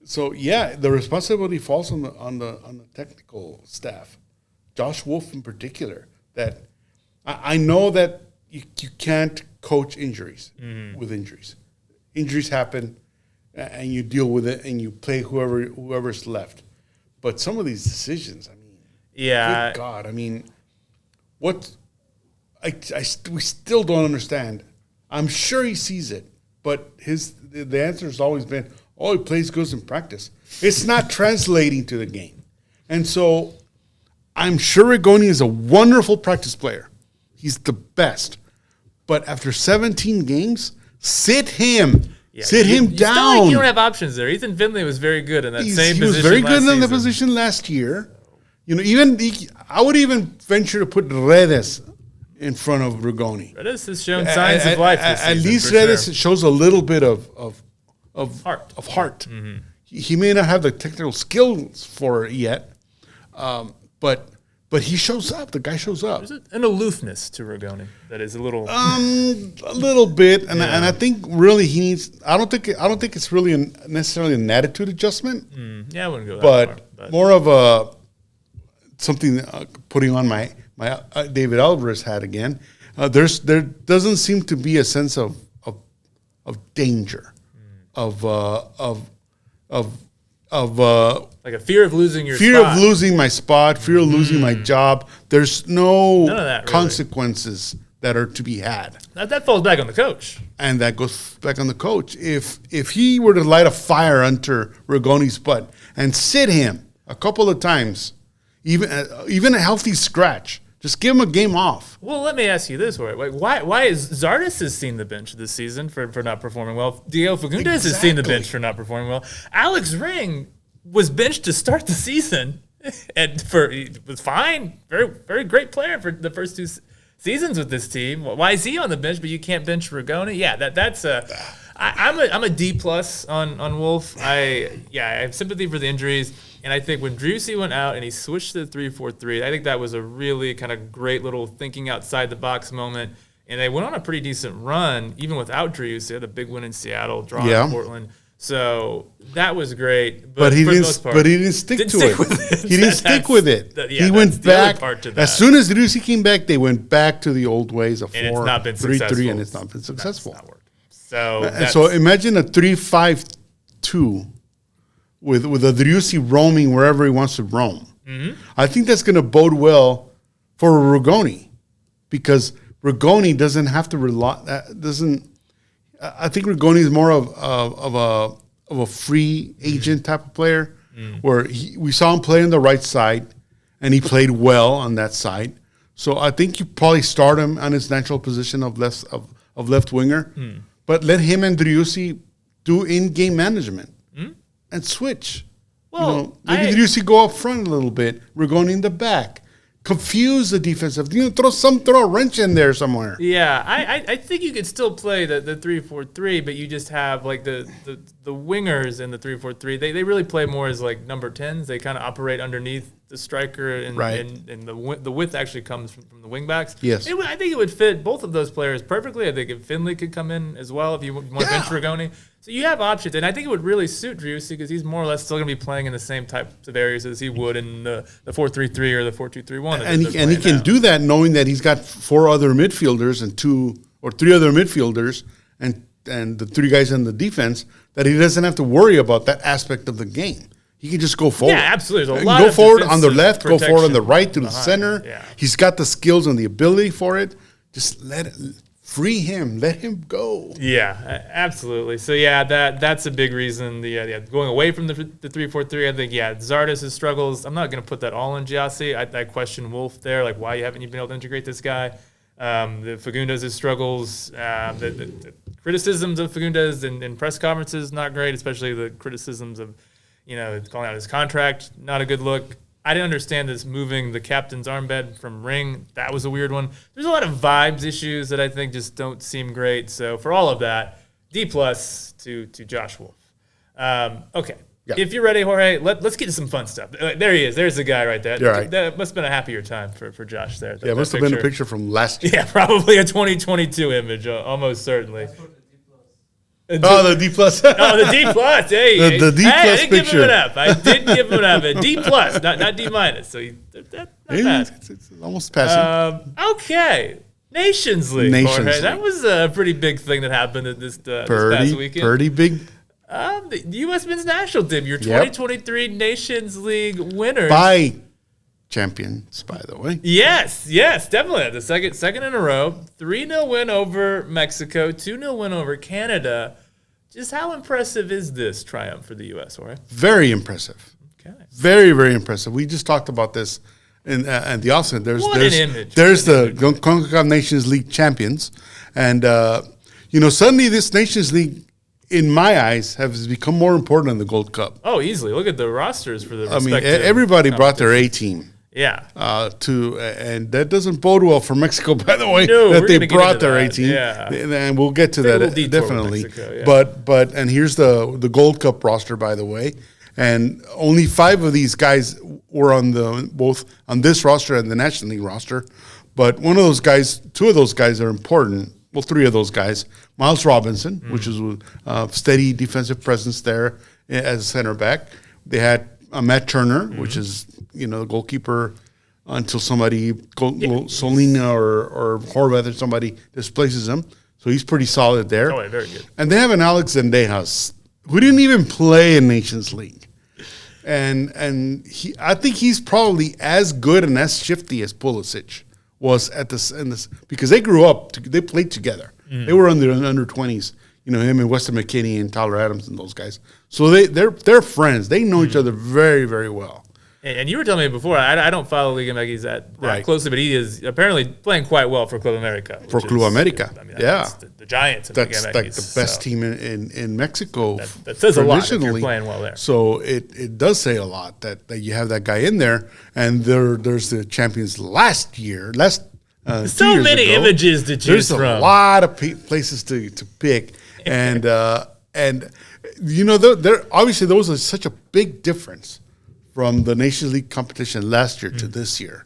B: the responsibility falls on the technical staff. Josh Wolf in particular. That I know that you can't coach injuries with injuries. Injuries happen, and you deal with it, and you play whoever's left. But some of these decisions, I mean, good God, I mean, what? We still don't understand. I'm sure he sees it, but the answer has always been, he plays good in practice. It's not translating to the game, and so I'm sure Rigoni is a wonderful practice player. He's the best. But after 17 games, sit him. Yeah, sit him down.
A: You don't have options there. Ethan Finley was very good in that same position. He was
B: very good in the position last year. I would even venture to put Redes in front of Rigoni.
A: Redes has shown signs of life this season.
B: At least Redes shows a little bit of
A: heart.
B: He may not have the technical skills for it yet, but But he shows up. The guy shows up.
A: There's an aloofness to Rigoni that is a little
B: bit, and I think really he needs. I don't think it's really necessarily an attitude adjustment.
A: Yeah, I wouldn't go that far.
B: But more of a something putting on my David Alvarez hat again. There doesn't seem to be a sense of danger, of
A: like a fear of losing your
B: fear
A: spot.
B: of losing my spot, fear of losing my job. There's
A: None of that, really.
B: consequences that are to be had,
A: That falls back on the coach.
B: and that goes back on the coach. If he were to light a fire under Rigoni's butt and sit him a couple of times, even a healthy scratch, just give him a game off.
A: Well, let me ask you this, Jorge. Why is Zardes has seen the bench this season for not performing well? Diego Fagundes has seen the bench for not performing well. Alex Ring was benched to start the season, and he was fine. Very, very great player for the first two seasons with this team. Why is he on the bench, but you can't bench Rigoni? Yeah, that's a. I'm a D plus on Wolf. I have sympathy for the injuries, and I think when Driussi went out and he switched to the 3-4-3, I think that was a really kind of great little thinking outside the box moment. And they went on a pretty decent run even without Driussi. They had a big win in Seattle, draw in Portland. So that was great,
B: but he
A: for
B: didn't.
A: the most part,
B: But he didn't stick to it. He didn't stick with it. He went back. As
A: soon
B: soon as Driussi came back, they went back to the old ways of 4-3-3, and it's not been successful.
A: That's not worked. So
B: So imagine a 3-5-2 with a Driussi roaming wherever he wants to roam. Mm-hmm. I think that's going to bode well for Rigoni, because Rigoni doesn't have to rely. I think Rigoni is more of a free agent type of player, where we saw him play on the right side, and he played well on that side. So I think you probably start him on his natural position of left winger, but let him and Driussi do in-game management and switch.
A: Well,
B: maybe Driussi go up front a little bit, Rigoni in the back. Confuse the defensive. Throw a wrench in there somewhere.
A: Yeah, I think you could still play the 3-4-3, but you just have like the wingers in the 3-4-3. They really play more as like number 10s. They kind of operate underneath the striker, and the width actually comes from the wingbacks.
B: Yes,
A: I think it would fit both of those players perfectly. I think if Finley could come in as well, if you want to bench Rigoni. So you have options, and I think it would really suit Driussi because he's more or less still going to be playing in the same types of areas as he would in the 4-3-3 or the 4-2-3-1.
B: And he can do that knowing that he's got 4 other midfielders and 2 or 3 other midfielders and the 3 guys in the defense, that he doesn't have to worry about that aspect of the game. He can just go forward.
A: Yeah, absolutely. There's a lot
B: go
A: of
B: forward on the left, go forward on the right to
A: behind.
B: the center.
A: Yeah.
B: He's got the skills and the ability for it. Just free him. Let him go.
A: Yeah, absolutely. So that's a big reason. Going away from the 3-4-3. I think Zardes' struggles. I'm not going to put that all on Giassi. I question Wolf there. Like, why haven't you been able to integrate this guy? The Fagundes' struggles. The criticisms of Fagundes in press conferences not great, especially the criticisms of calling out his contract. Not a good look. I didn't understand this moving the captain's armband from Ring. That was a weird one. There's a lot of vibes issues that I think just don't seem great. So for all of that, D+ to Josh Wolf. Okay. Yeah. If you're ready, Jorge, let's get to some fun stuff. There he is. There's the guy right there.
B: You're right.
A: That must have been a happier time for Josh there.
B: It must have been a picture from last year.
A: Yeah, probably a 2022 image, almost certainly.
B: The D+. Oh, the D+.
A: Hey,
B: the D+
A: I didn't
B: picture.
A: Give him an F. I did give him an F. A D+, not D-. So not bad.
B: It's almost passing.
A: Okay. Nations League, Jorge. That was a pretty big thing that happened this past weekend.
B: Pretty big.
A: The U.S. men's national team, your 2023 Nations League winners.
B: By champions, by the way.
A: Yes, definitely. The second in a row. 3-0 win over Mexico, 2-0 win over Canada. Just how impressive is this triumph for the U.S., Jorge?
B: Very impressive. Okay. Very, very impressive. We just talked about this in the offset. There's the CONCACAF Nations League champions. And, suddenly this Nations League, in my eyes, has become more important than the Gold Cup.
A: Oh, easily. Look at the rosters for the respective
B: everybody brought their A-team.
A: Yeah.
B: And that doesn't bode well for Mexico, by the way,
A: that
B: they brought their A-team.
A: Yeah.
B: And we'll get to that definitely.
A: Mexico, yeah.
B: But here's the Gold Cup roster, by the way. and only 5 of these guys were on both on this roster and the National League roster. But one of those guys, 2 of those guys are important. Well, 3 of those guys. Miles Robinson, which is a steady defensive presence there as a center back. They had Matt Turner, which is the goalkeeper until somebody, Solina or Horvath or somebody displaces him. So he's pretty solid there.
A: Oh, yeah, very good.
B: And they have an Alex Zendejas who didn't even play in Nations League. And I think he's probably as good and as shifty as Pulisic was at this because they grew up, they played together. They were under 20s, him and Weston McKinney and Tyler Adams and those guys. So they're friends. They know each other very, very well.
A: And you were telling me before, I don't follow Liga MX that closely, but he is apparently playing quite well for Club America.
B: For Club America,
A: that's the Giants of
B: that's
A: Liga MX.
B: Like the best team in Mexico.
A: That says a lot if you're playing well there.
B: So it does say a lot that you have that guy in there. And there's the champions last year.
A: So many images to choose from.
B: There's a lot of places to pick. And there obviously there was such a big difference from the Nations League competition last year to this year.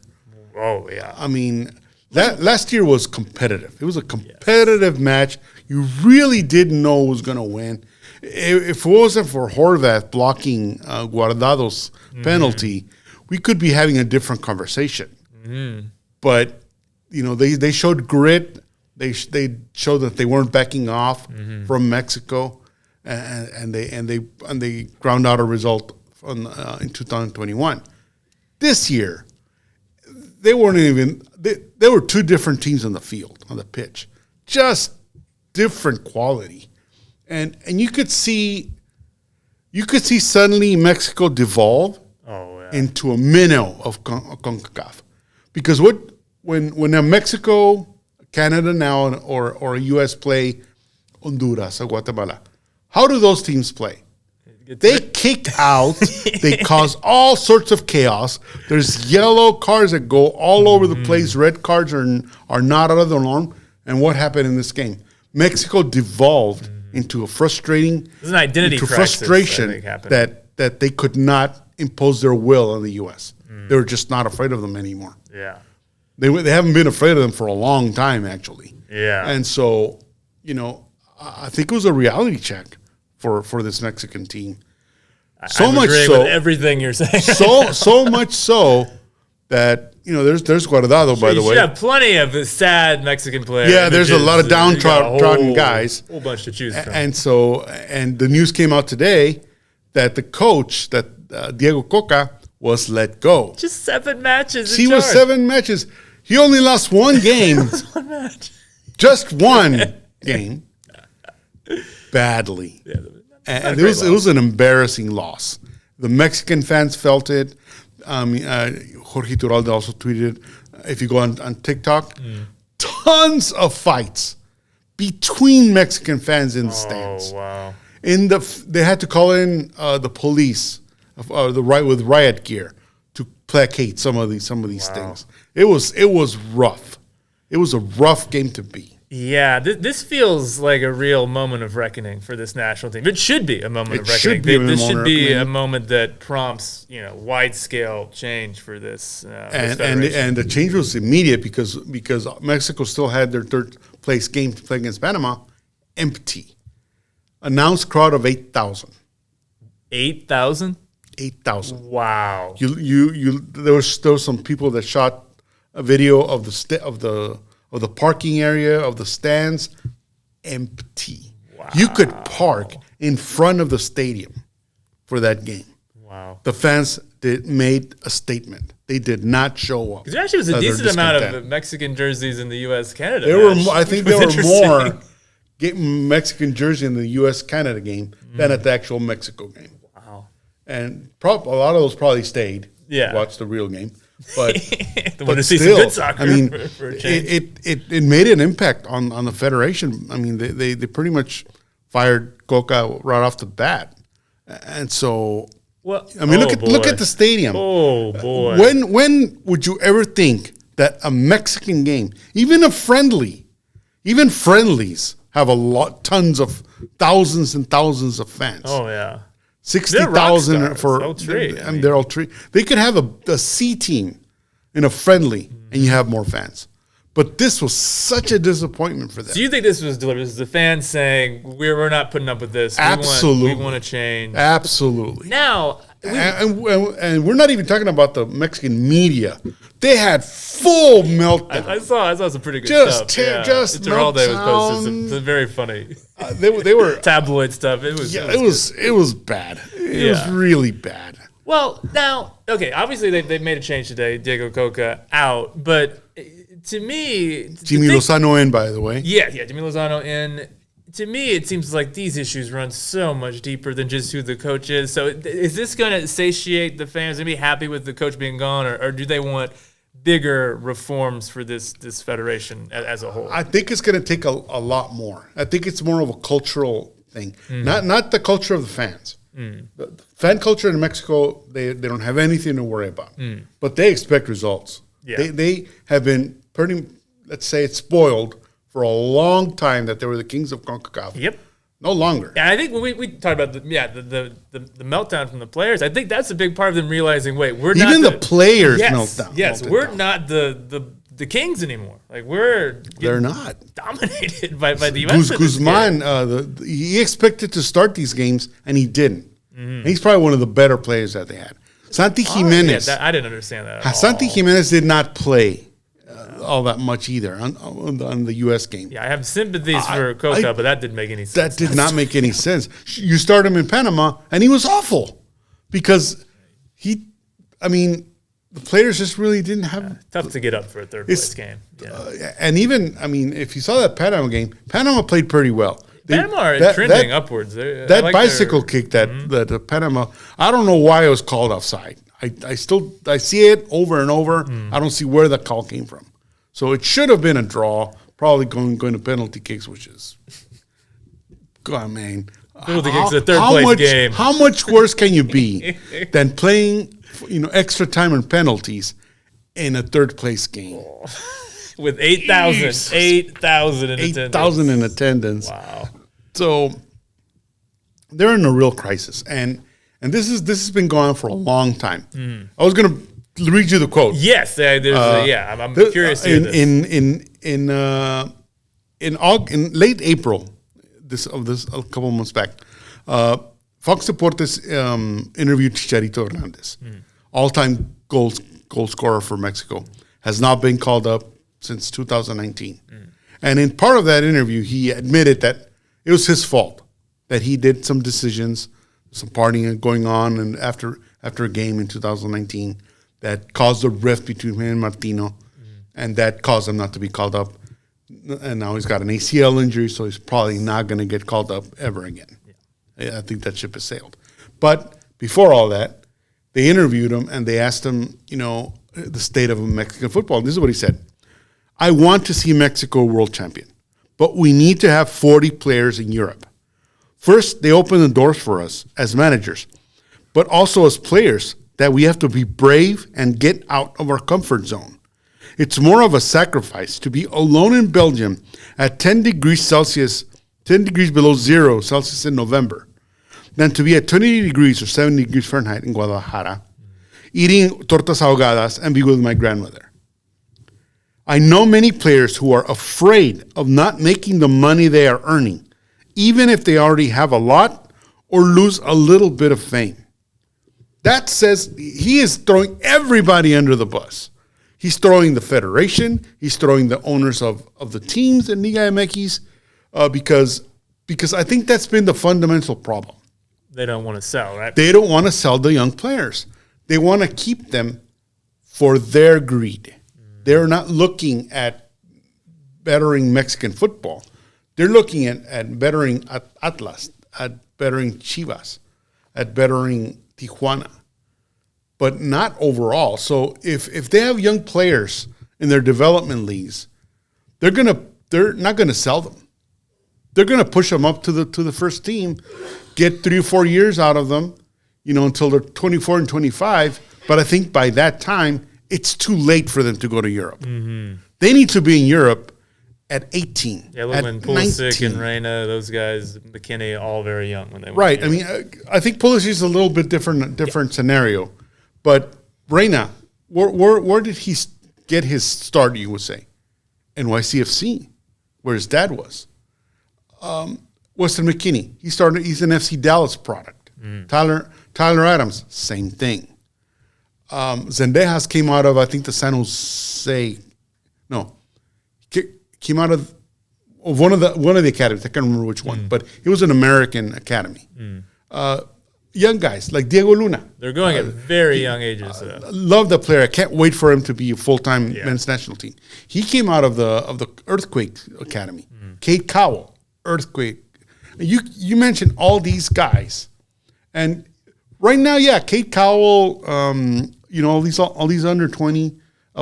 A: Oh, yeah.
B: I mean, last year was competitive. It was a competitive match. You really didn't know who was going to win. If it wasn't for Horvath blocking Guardado's penalty, we could be having a different conversation. But, they showed grit. They showed that they weren't backing off from Mexico, and they ground out a result in 2021. This year, they weren't even. There were 2 different teams on the field, on the pitch, just different quality, and you could see suddenly Mexico devolve into a minnow of CONCACAF, because when a Mexico, Canada now, or a U.S. play Honduras or Guatemala, how do those teams play? They kick out. They cause all sorts of chaos. There's yellow cards that go all over the place. Red cards are not out of the norm. And what happened in this game? Mexico devolved into a frustrating,
A: There's an identity crisis,
B: frustration that they could not impose their will on the U.S. They were just not afraid of them anymore.
A: Yeah,
B: they haven't been afraid of them for a long time, actually.
A: Yeah,
B: and so I think it was a reality check for this Mexican team.
A: I'm much so with everything you're saying.
B: so much so that there's Guardado, by the way.
A: You should have plenty of sad Mexican players.
B: Yeah, there's a lot of downtrodden guys.
A: Whole bunch to choose from.
B: And the news came out today that the coach, Diego Coca, was let go.
A: Just 7 matches.
B: He was 7 matches. He only lost 1 game.
A: One match.
B: Just 1 game. Badly. Yeah, and it was an embarrassing loss. The Mexican fans felt it. Jorge Turalde also tweeted, if you go on TikTok, tons of fights between Mexican fans in the stands.
A: Oh, wow.
B: They had to call in the police with riot gear to placate some of these things. It was rough. It was a rough game to beat.
A: Yeah, this feels like a real moment of reckoning for this national team. It should be a moment of reckoning. This should be a moment that prompts wide-scale change for this.
B: And the change was immediate because Mexico still had their 3rd place game to play against Panama empty. Announced crowd of 8,000.
A: 8,000?
B: 8,000.
A: Wow.
B: There was some people that shot a video of the parking area of the stands empty. Wow. You could park in front of the stadium for that game.
A: Wow.
B: The fans made a statement. They did not show up.
A: There actually was a decent amount of Mexican jerseys in the U.S.-Canada
B: match. I think there were more Mexican jerseys in the U.S.-Canada game than at the actual Mexico game.
A: Wow.
B: And a lot of those probably stayed to watch the real game. But
A: see some good soccer.
B: I mean, it made an impact on the federation. I mean, they pretty much fired Coca right off the bat, and so I mean, look at the stadium.
A: Oh boy!
B: When would you ever think that a Mexican game, even friendlies, have tons of thousands and thousands of fans?
A: Oh yeah.
B: $60,000 for they're all tree. They could have a C team in a friendly, and you have more fans. But this was such a disappointment for them.
A: Do you think this was deliberate? This is the fans saying we're not putting up with this.
B: Absolutely,
A: we want to change.
B: Absolutely.
A: Now,
B: and we're not even talking about the Mexican media. They had full meltdown.
A: I saw some pretty good stuff.
B: Just
A: Geraldo was posting some very funny.
B: They were
A: tabloid stuff. It
B: was bad. It was really bad.
A: Well, now, okay, obviously they made a change today. Diego Coca out, but to me,
B: Jimmy Lozano in, by the way.
A: Yeah, Jimmy Lozano in. To me, it seems like these issues run so much deeper than just who the coach is. So, is this going to satiate the fans and be happy with the coach being gone, or do they want bigger reforms for this federation as a whole?
B: I think it's going to take a lot more. I think it's more of a cultural thing, not the culture of the fans. The fan culture in Mexico, they don't have anything to worry about, but they expect results. Yeah. They have been pretty, let's say, it's spoiled for a long time that they were the kings of CONCACAF.
A: Yep.
B: No longer.
A: And I think when we talked about the meltdown from the players, I think that's a big part of them realizing, wait, we're not
B: the players meltdown.
A: Yes, we're not the kings anymore. Like
B: they're not
A: dominated by the U.S.
B: Guzman, he expected to start these games and he didn't. And he's probably one of the better players that they had. Santi Jimenez.
A: I didn't understand that.
B: Santi Jimenez did not play all that much either on the U.S. game.
A: Yeah, I have sympathies for Coca, but that didn't make any sense.
B: That did not make any sense. You start him in Panama, and he was awful because the players just really didn't have...
A: tough to get up for a third-place game. Yeah.
B: And even, if you saw that Panama game, Panama played pretty well.
A: Panama are trending upwards.
B: That bicycle kick that Panama, I don't know why it was called offside. I see it over and over. I don't see where the call came from. So it should have been a draw, probably going to penalty kicks, which is, God, man.
A: Penalty kicks is a third-place game.
B: How much worse can you be than playing, extra time and penalties in a third-place game?
A: With 8,000 in attendance.
B: 8,000 in attendance.
A: Wow.
B: So they're in a real crisis, and this has been going on for a long time. I was going to read you the quote.
A: Yes, I'm curious to hear this.
B: In late April, a couple months back, Fox Deportes interviewed Chicharito Hernandez, all-time goal scorer for Mexico, has not been called up since 2019. And in part of that interview, he admitted that it was his fault, that he did some decisions, some partying going on, and after a game in 2019 that caused a rift between him and Martino, and that caused him not to be called up. And now he's got an ACL injury, so he's probably not going to get called up ever again. Yeah. I think that ship has sailed. But before all that, they interviewed him, and they asked him, the state of Mexican football. And this is what he said. I want to see Mexico world champion, but we need to have 40 players in Europe. First, they open the doors for us as managers, but also as players that we have to be brave and get out of our comfort zone. It's more of a sacrifice to be alone in Belgium at 10 degrees Celsius, 10 degrees below 0 Celsius in November, than to be at 20 degrees or 70 degrees Fahrenheit in Guadalajara, eating tortas ahogadas and be with my grandmother. I know many players who are afraid of not making the money they are earning, even if they already have a lot or lose a little bit of fame. That says he is throwing everybody under the bus. He's throwing the federation. He's throwing the owners of the teams in Liga MX because I think that's been the fundamental problem.
A: They don't want to sell, right?
B: They don't want to sell the young players. They want to keep them for their greed. They're not looking at bettering Mexican football. They're looking at bettering Atlas, at bettering Chivas, at bettering Tijuana, but not overall. So if they have young players in their development leagues, they're not gonna sell them. They're gonna push them up to the first team, get 3 or 4 years out of them, until they're 24 and 25. But I think by that time, it's too late for them to go to Europe. They need to be in Europe at 18.
A: Yeah, look, when Pulisic and Reyna, those guys, McKinney, all very young when they went.
B: Right. I mean, I think Pulisic is a little bit different scenario, but Reyna, where did he get his start? You would say, NYCFC, where his dad was. Weston McKennie, he's an FC Dallas product. Tyler Adams, same thing. Zendejas came out of, I think, the San Jose. No, came out of one of the academies. I can't remember which one, but it was an American academy. Young guys like Diego Luna.
A: They're going at very young ages.
B: Love the player. I can't wait for him to be a full-time men's national team. He came out of the Earthquake Academy. Kate Cowell, Earthquake. You mentioned all these guys, and right now, Kate Cowell. All these under 20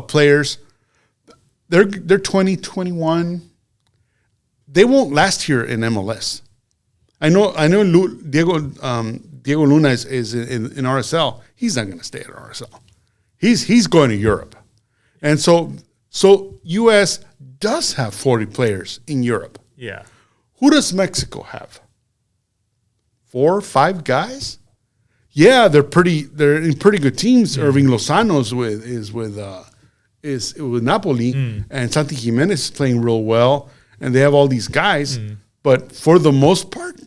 B: players. They're 20, 21. They won't last here in MLS. I know. Diego Luna is in RSL. He's not going to stay at RSL. He's going to Europe, and so US does have 40 players in Europe.
A: Yeah.
B: Who does Mexico have? 4 or 5 guys? Yeah, they're in pretty good teams. Irving Lozano is with Napoli, and Santi Jimenez is playing real well, and they have all these guys. But for the most part,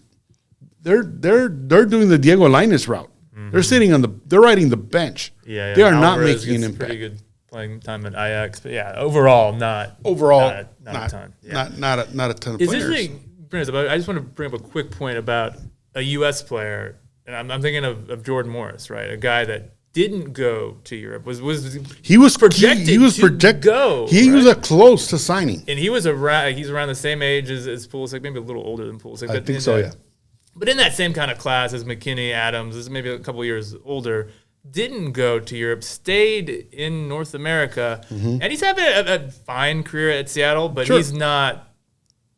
B: they're doing the Diego Lainez route. They're riding the bench.
A: Yeah,
B: they are not
A: Alvarez
B: making an
A: gets
B: impact.
A: Pretty good playing time at Ajax, but overall not a ton. Yeah.
B: Not a ton of
A: It's
B: players.
A: interesting. I just want to bring up a quick point about a U.S. player, and I'm thinking of Jordan Morris, right? A guy that didn't go to Europe
B: He was
A: projected to go.
B: He was close to signing,
A: and he's around the same age as Pulisic, maybe a little older than Pulisic.
B: I think so.
A: But in that same kind of class as McKinney, Adams, is maybe a couple of years older. Didn't go to Europe, stayed in North America, and he's having a fine career at Seattle, but he's not.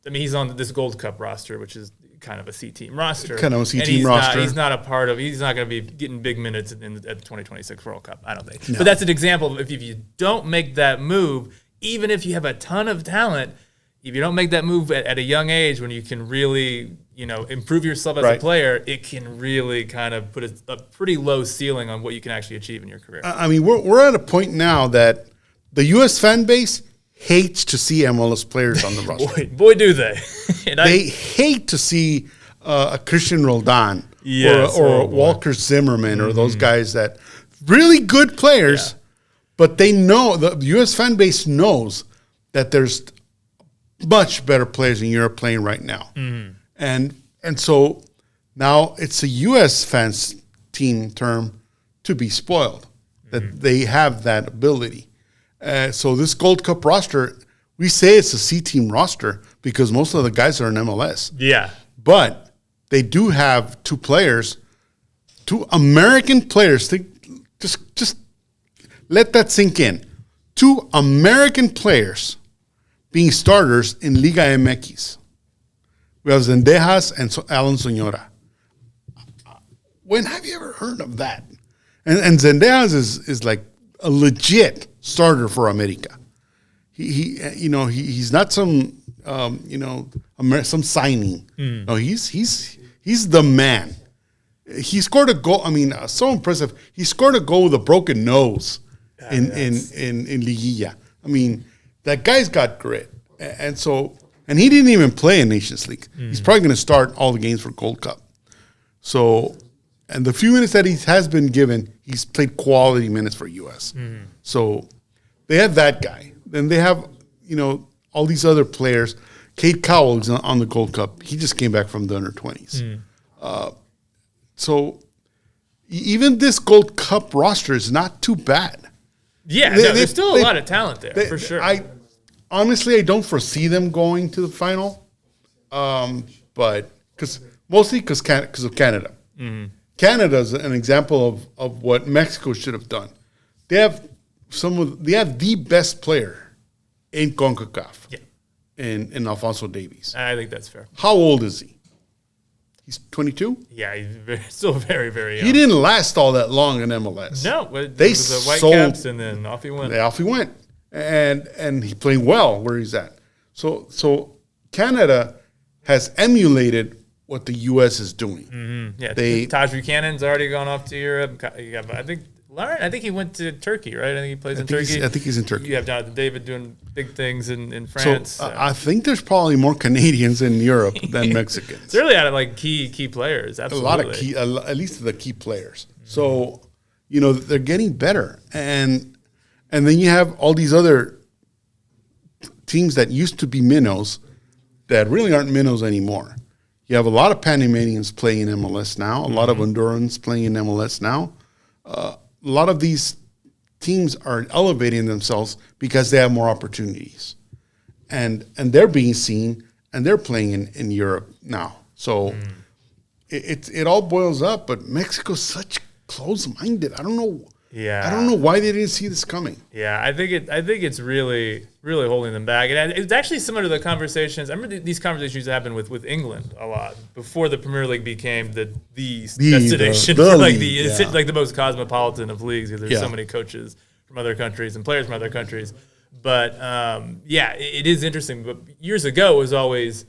A: I mean, he's on this Gold Cup roster, which is kind of a C-team roster. He's not a part of. He's not going to be getting big minutes at the 2026 World Cup. I don't think. No. But that's an example of if you don't make that move, even if you have a ton of talent, if you don't make that move at a young age when you can really, improve yourself as a player, it can really kind of put a pretty low ceiling on what you can actually achieve in your career.
B: I mean, we're at a point now that the U.S. fan base hates to see MLS players on the roster.
A: boy, do they.
B: They hate to see a Christian Roldan or Walker Zimmerman or those guys that really good players, but they know, the U.S. fan base knows that there's much better players in Europe playing right now. And so now it's a U.S. fans team term to be spoiled, that they have that ability. So this Gold Cup roster, we say it's a C-team roster because most of the guys are in MLS.
A: Yeah.
B: But they do have 2 American players. Just let that sink in. 2 American players being starters in Liga MX. We have Zendejas and Alan Soñora. When have you ever heard of that? And Zendejas is like a legit starter for America. He's not some some signing. No, he's the man. He scored a goal. I mean, so impressive. He scored a goal with a broken nose in Liguilla. I mean, that guy's got grit, and he didn't even play in Nations League. He's probably going to start all the games for Gold Cup. So, and the few minutes that he has been given, he's played quality minutes for U.S. So they have that guy. Then they have, all these other players. Kate Cowell is on the Gold Cup. He just came back from the under-20s. So even this Gold Cup roster is not too bad.
A: Yeah, there's still a lot of talent there, for sure.
B: Honestly, I don't foresee them going to the final, but mostly because of Canada. Canada is an example of what Mexico should have done. They have the best player in CONCACAF, in Alphonso Davies.
A: I think that's fair.
B: How old is he? He's 22?
A: Yeah, he's still very, very young.
B: He didn't last all that long in MLS.
A: No, they was the Whitecaps, and then off he went.
B: And he playing well where he's at. So Canada has emulated what the U.S. is doing.
A: Mm-hmm. Yeah, Taj Buchanan's already gone off to Europe. I think he went to Turkey, right? I think he plays in Turkey.
B: I think he's in Turkey.
A: You have Jonathan David doing big things in France.
B: So I think there's probably more Canadians in Europe than Mexicans.
A: They're really out of like key players. Absolutely.
B: A lot of key, at least the key players. Mm-hmm. So they're getting better, and then you have all these other teams that used to be minnows that really aren't minnows anymore. You have a lot of Panamanians playing in MLS now, a lot of Hondurans playing in MLS now. A lot of these teams are elevating themselves because they have more opportunities. And they're being seen, and they're playing in Europe now. So it all boils up, but Mexico's such close-minded. I don't know.
A: Yeah,
B: I don't know why they didn't see this coming.
A: Yeah, I think it's really holding them back, and it's actually similar to the conversations. I remember these conversations happened with England a lot before the Premier League became the destination for like the most cosmopolitan of leagues, because there's so many coaches from other countries and players from other countries. But it is interesting. But years ago, it was always.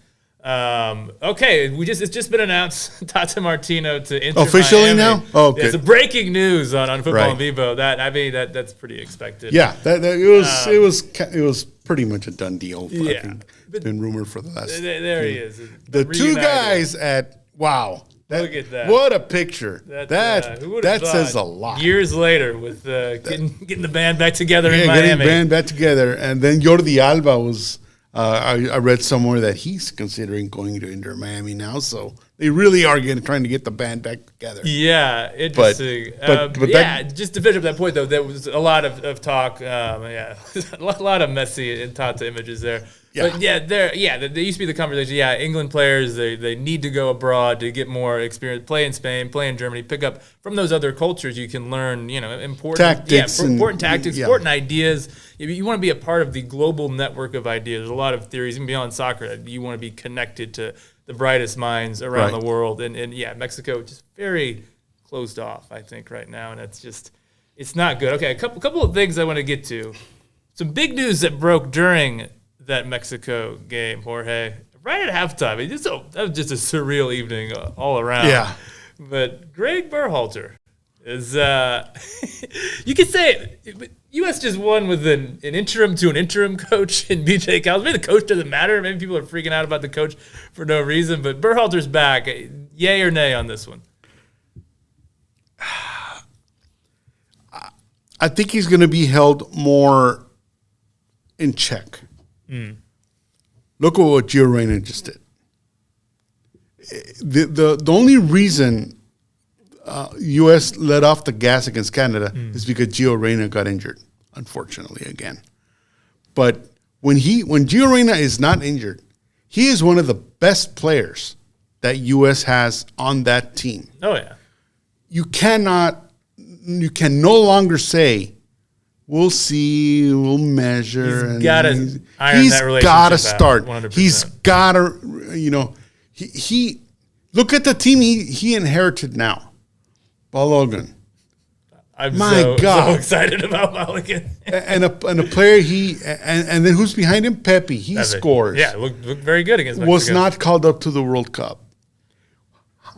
A: It's just been announced Tata Martino to Inter
B: officially
A: Miami.
B: now. Oh, okay.
A: It's a breaking news on Futbol En Vivo. That's pretty expected.
B: Yeah, it was pretty much a done deal. I think it's been rumored for the last.
A: There he is.
B: The two guys at
A: look at that!
B: What a picture! That says a lot.
A: Years later, with getting the band back together in
B: Miami,
A: getting the
B: band back together, and then Jordi Alba was. I read somewhere that he's considering going to Inter Miami now, so they really are trying to get the band back together.
A: Yeah, interesting. But just to finish up that point, though, there was a lot of talk. A lot of messy and Tata images there. Yeah. But there used to be the conversation. Yeah, England players they need to go abroad to get more experience, play in Spain, play in Germany, pick up from those other cultures. You can learn, important tactics, important ideas. You want to be a part of the global network of ideas. There's a lot of theories, even beyond soccer, that you want to be connected to the brightest minds around the world. And Mexico just very closed off, I think, right now, and it's not good. Okay, a couple of things I want to get to. Some big news that broke during that Mexico game, Jorge, right at halftime. That was just a surreal evening all around.
B: Yeah.
A: But Greg Berhalter is, you could say U.S. just won with an interim to an interim coach in BJ Cowles. Maybe the coach doesn't matter. Maybe people are freaking out about the coach for no reason. But Berhalter's back. Yay or nay on this one?
B: I think he's going to be held more in check. Look at what Gio Reyna just did. The only reason U.S. let off the gas against Canada is because Gio Reyna got injured, unfortunately, again. But when Gio Reyna is not injured, he is one of the best players that U.S. has on that team.
A: Oh, yeah.
B: You can no longer say, we'll see, we'll measure.
A: He's got to iron that relationship
B: gotta start.
A: 100%.
B: He's got to, he look at the team he inherited now. Balogun.
A: I'm so excited about Balogun.
B: and a player and then who's behind him? Pepe. He scores.
A: Yeah, looked very good against Mexico.
B: Was not called up to the World Cup.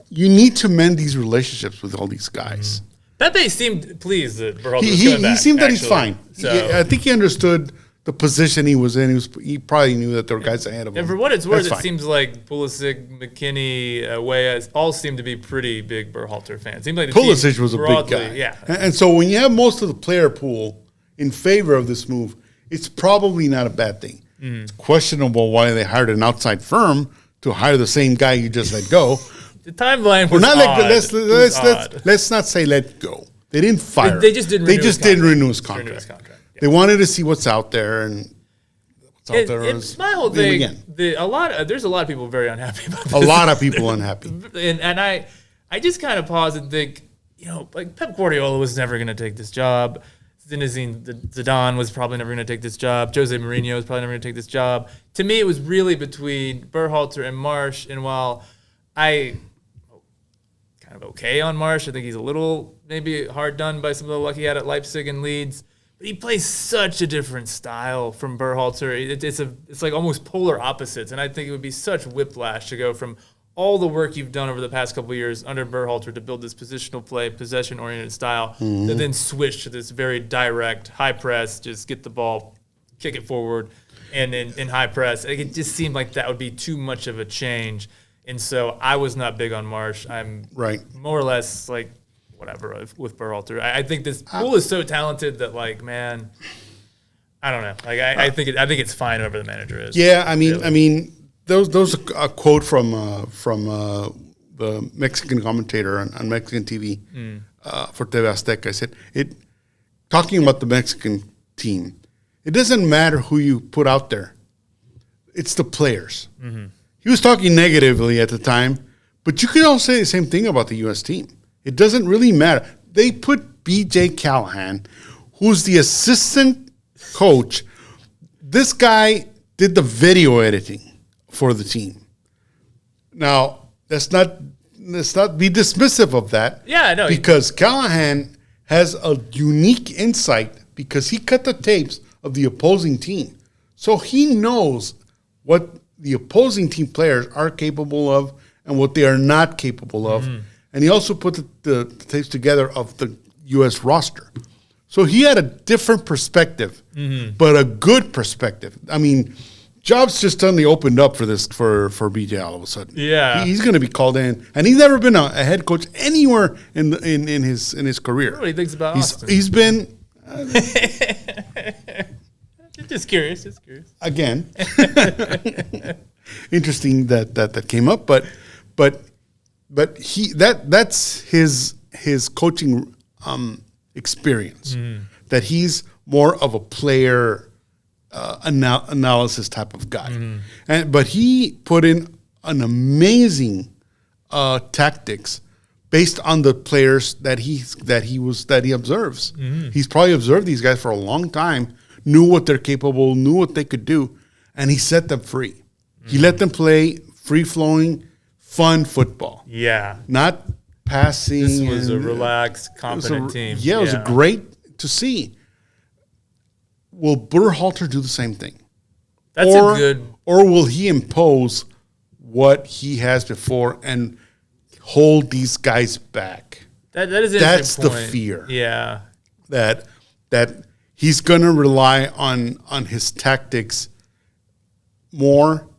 B: You need to mend these relationships with all these guys.
A: Pepe seemed pleased that Berhalter was coming back.
B: He seemed that he's fine. So. I think he understood the position he was in. He probably knew that there were guys ahead of him.
A: And for what it's worth, it seems like Pulisic, McKinney, Weah all seem to be pretty big Berhalter fans. Seems like
B: Pulisic was a big guy.
A: Yeah.
B: And so when you have most of the player pool in favor of this move, it's probably not a bad thing. It's questionable why they hired an outside firm to hire the same guy you just let go.
A: The timeline was odd.
B: Let's not say let go. They didn't fire.
A: They just didn't.
B: Didn't renew his contract. Yeah. They wanted to see what's out there, and what's out there is
A: my whole thing. There's a lot of people very unhappy about this.
B: A lot of people unhappy,
A: and I just kind of pause and think, like Pep Guardiola was never going to take this job. Zinedine Zidane was probably never going to take this job. Jose Mourinho was probably never going to take this job. To me, it was really between Berhalter and Marsch, and while kind of okay on Marsch. I think he's a little maybe hard done by some of the luck he had at Leipzig and Leeds. But he plays such a different style from Berhalter. It's like almost polar opposites, and I think it would be such whiplash to go from all the work you've done over the past couple of years under Berhalter to build this positional play, possession-oriented style, to then switch to this very direct, high press, just get the ball, kick it forward, and in high press. It just seemed like that would be too much of a change. And so I was not big on Marsh. I'm more or less like whatever with Berhalter. I think this pool is so talented that, like, man, I don't know. Like I think it's fine whoever the manager is.
B: Yeah, I mean. Those a quote from the Mexican commentator on Mexican TV for TV Azteca. I said talking about the Mexican team. It doesn't matter who you put out there; it's the players. Mm-hmm. He was talking negatively at the time, but you could also say the same thing about the U.S. team. It doesn't really matter. They put B.J. Callahan, who's the assistant coach. This guy did the video editing for the team. Now, let's not be dismissive of that.
A: Yeah, no.
B: Because Callahan has a unique insight because he cut the tapes of the opposing team. So he knows what the opposing team players are capable of and what they are not capable of. Mm-hmm. And he also put the tapes together of the U.S. roster. So he had a different perspective, but a good perspective. I mean, jobs just suddenly opened up for BJ all of a sudden.
A: Yeah,
B: he's going to be called in, and he's never been a head coach anywhere in his career.
A: What do you think about Austin?
B: He's been
A: just curious.
B: Again, interesting that came up, but that's his coaching experience. That he's more of a player. Analysis type of guy, but he put in an amazing tactics based on the players that he observes. He's probably observed these guys for a long time, knew what they're capable, knew what they could do, and he set them free. He let them play free flowing, fun football.
A: Yeah,
B: not passing.
A: This was a relaxed, competent team.
B: Yeah, it was great to see. Will Berhalter do the same thing? Or will he impose what he has before and hold these guys back? That's the fear.
A: Yeah,
B: that he's going to rely on his tactics more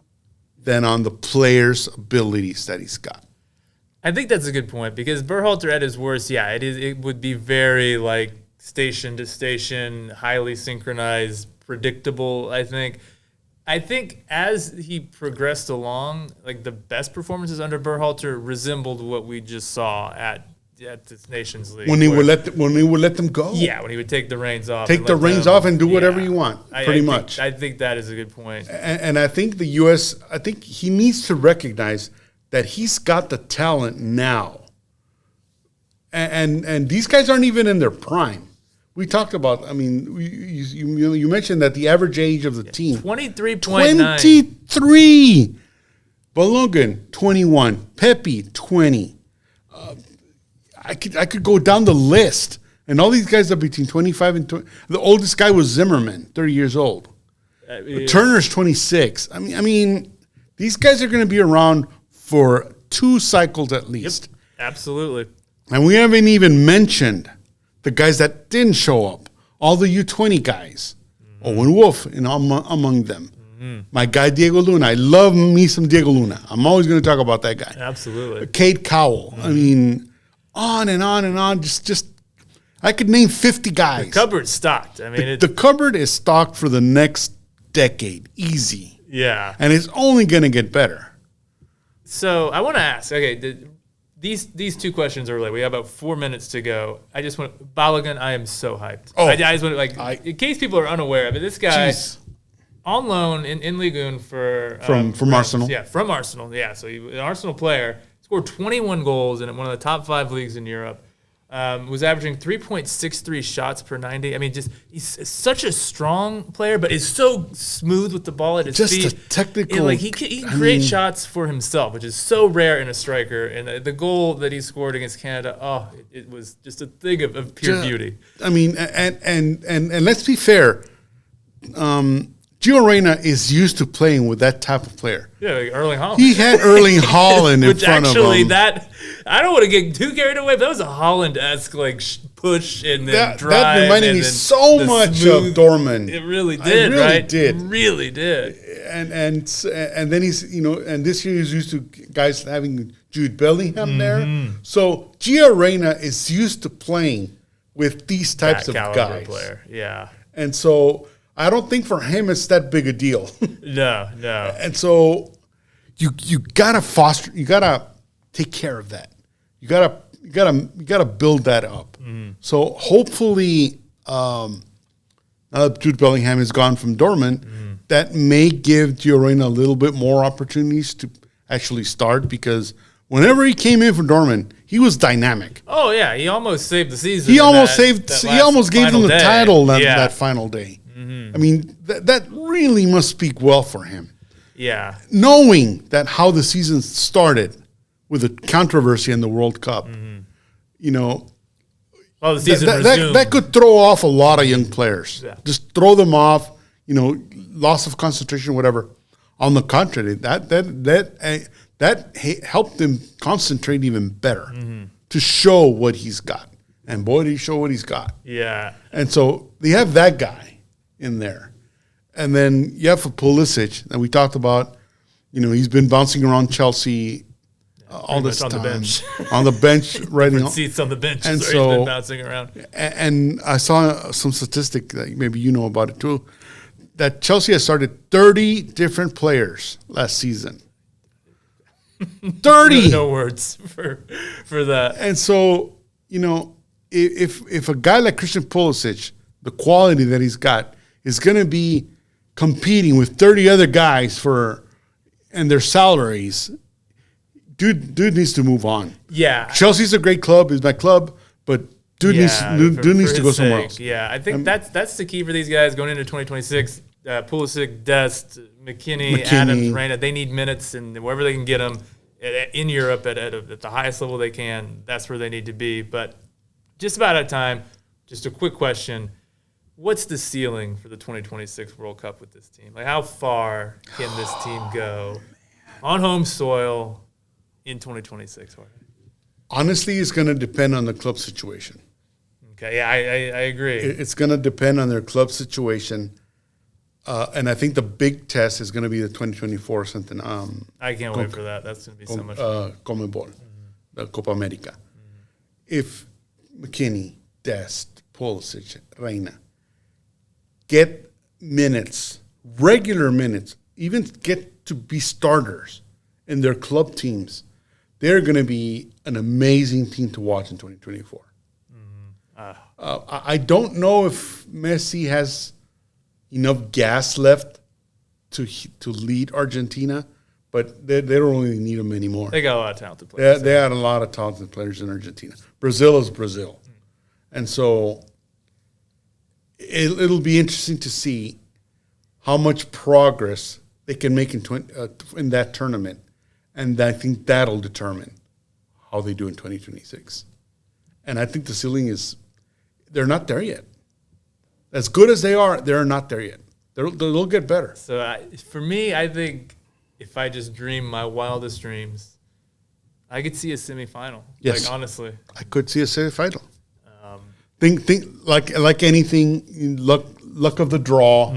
B: than on the players' abilities that he's got.
A: I think that's a good point because Berhalter at his worst, it would be very like station to station, highly synchronized, predictable, I think as he progressed along, like the best performances under Berhalter resembled what we just saw at this Nations League.
B: When he would let them go.
A: Yeah, when he would take the reins off.
B: Take the reins off and do whatever you want, pretty much.
A: I think that is a good point.
B: And I think the U.S., I think he needs to recognize that he's got the talent now. And these guys aren't even in their prime. We talked about, I mean, you mentioned that the average age of the team.
A: 23.9.
B: 23. Balogun, 21. Pepe, 20. I could go down the list. And all these guys are between 25 and 20. The oldest guy was Zimmerman, 30 years old. Turner's 26. I mean, these guys are going to be around for 2 cycles at least.
A: Yep, absolutely.
B: And we haven't even mentioned the guys that didn't show up, all the U20 guys, Owen Wolf among them. My guy Diego Luna, I love me some Diego Luna. I'm always going to talk about that guy.
A: Absolutely.
B: Cade Cowell. I mean, on and on and on. Just I could name 50 guys.
A: The cupboard's stocked. I mean,
B: the cupboard is stocked for the next decade, easy.
A: Yeah,
B: and it's only going to get better.
A: So I want to ask. Okay, These 2 questions are related. We have about 4 minutes to go. I just want Balogun. I am so hyped. I just want to in case people are unaware, but this guy on loan in Ligue 1 from Arsenal. Yeah, from Arsenal. Yeah, so an Arsenal player scored 21 goals in one of the top 5 leagues in Europe. Was averaging 3.63 shots per 90. I mean, he's such a strong player, but is so smooth with the ball at his feet.
B: Just a technical.
A: He can create shots for himself, which is so rare in a striker. And the goal that he scored against Canada, it was just a thing of pure beauty.
B: I mean, and let's be fair. Gio Reyna is used to playing with that type of player.
A: Yeah, like Erling Haaland.
B: He had Erling Haaland in front of him.
A: I don't want to get too carried away, but that was a Haaland-esque push and then drive. That
B: reminded me so much of Dortmund.
A: It really did, right?
B: It
A: really did.
B: And then he's and this year he's used to guys having Jude Bellingham there. So Gio Reyna is used to playing with these types of guys.
A: Player. Yeah.
B: And so I don't think for him it's that big a deal.
A: No.
B: And so you gotta foster, you gotta take care of that. You gotta build that up. So hopefully, now that Jude Bellingham is gone from Dortmund, that may give Gio Reyna a little bit more opportunities to actually start, because whenever he came in for Dortmund, he was dynamic.
A: Oh yeah, he almost saved the season.
B: He almost gave them the title that final day. I mean, that really must speak well for him.
A: Yeah.
B: Knowing that how the season started with a controversy in the World Cup,
A: well, the season resumed.
B: That could throw off a lot of young players.
A: Yeah.
B: Just throw them off, loss of concentration, whatever. On the contrary, that helped him concentrate even better to show what he's got. And boy, did he show what he's got.
A: Yeah.
B: And so they have that guy in there. And then you have Pulisic that we talked about. He's been bouncing around Chelsea all this time. On the bench, writing
A: seats on the bench.
B: And
A: so he's been bouncing around.
B: And I saw some statistic that maybe you know about it too, that Chelsea has started 30 different players last season. 30.
A: No words for that.
B: And so, if a guy like Christian Pulisic, the quality that he's got, is going to be competing with 30 other guys and their salaries, dude needs to move on.
A: Yeah.
B: Chelsea's a great club. It's my club, but dude needs to go somewhere else.
A: Yeah, I think that's the key for these guys going into 2026. Pulisic, Dest, McKinney, Adams, Reyna, they need minutes, and wherever they can get them in Europe at the highest level they can, that's where they need to be. But just about out of time, just a quick question. What's the ceiling for the 2026 World Cup with this team? Like, how far can this team go on home soil in 2026? Jorge?
B: Honestly, it's going to depend on the club situation.
A: Okay, yeah, I agree.
B: It's going to depend on their club situation. And I think the big test is going to be the 2024 something.
A: I can't wait for that. That's going to be so much fun.
B: Conmebol, the Copa America. If McKinney, Dest, Pulisic, Reyna get minutes, regular minutes, even get to be starters in their club teams, they're going to be an amazing team to watch in 2024. I don't know if Messi has enough gas left to lead Argentina, but they don't really need him anymore.
A: They got a lot of talented players.
B: They had a lot of talented players in Argentina. Brazil is Brazil. And so it'll be interesting to see how much progress they can make in that tournament. And I think that'll determine how they do in 2026. And I think the ceiling is, they're not there yet. As good as they are, they're not there yet. They'll get better.
A: So for me, I think if I just dream my wildest dreams, I could see a semifinal.
B: Yes.
A: Like, honestly.
B: I could see a semifinal. Think like anything, luck of the draw.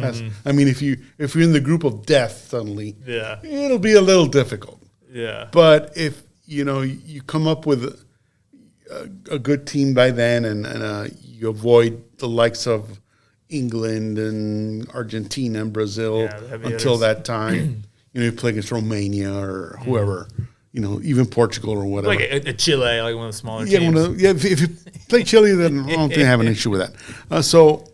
B: I mean, if you're in the group of death suddenly, it'll be a little difficult.
A: Yeah.
B: But if you come up with a good team by then, and you avoid the likes of England and Argentina and Brazil until that time, you play against Romania or whoever. Even Portugal or whatever.
A: Like a Chile, like one of the smaller teams.
B: If you play Chile, then I don't think I have an issue with that. So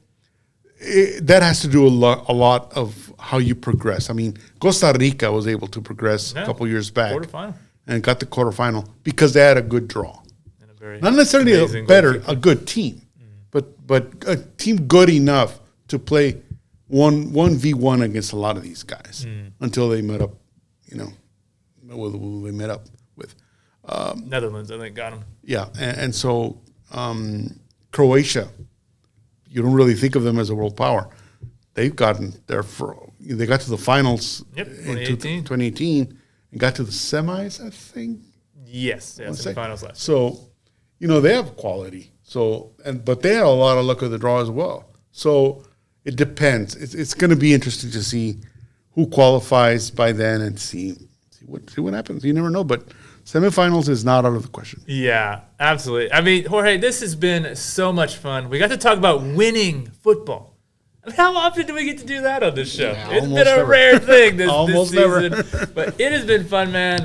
B: that has to do a lot of how you progress. I mean, Costa Rica was able to progress a couple years back.
A: Quarterfinal.
B: And got the quarterfinal because they had a good draw.
A: And a very
B: not necessarily
A: amazing
B: a good team, but a team good enough to play 1v1 against a lot of these guys until they met up, who they met up with.
A: Netherlands, I think, got them.
B: Yeah, and so Croatia, you don't really think of them as a world power. They've gotten there they got to the finals in 2018 and got to the semis, I think.
A: Yes, semifinals last.
B: So, they have quality. So, but they had a lot of luck with the draw as well. So it depends. It's going to be interesting to see who qualifies by then and see what happens. You never know, but semifinals is not out of the question.
A: Yeah, absolutely. I mean, Jorge, this has been so much fun. We got to talk about winning football. I mean, how often do we get to do that on this show?
B: Yeah,
A: it's been a rare thing this season.
B: Never.
A: But it has been fun, man.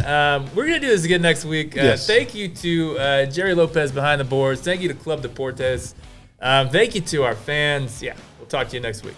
A: We're going to do this again next week.
B: Yes.
A: Thank you to Jerry Lopez behind the boards. Thank you to Club Deportes. Thank you to our fans. Yeah, we'll talk to you next week.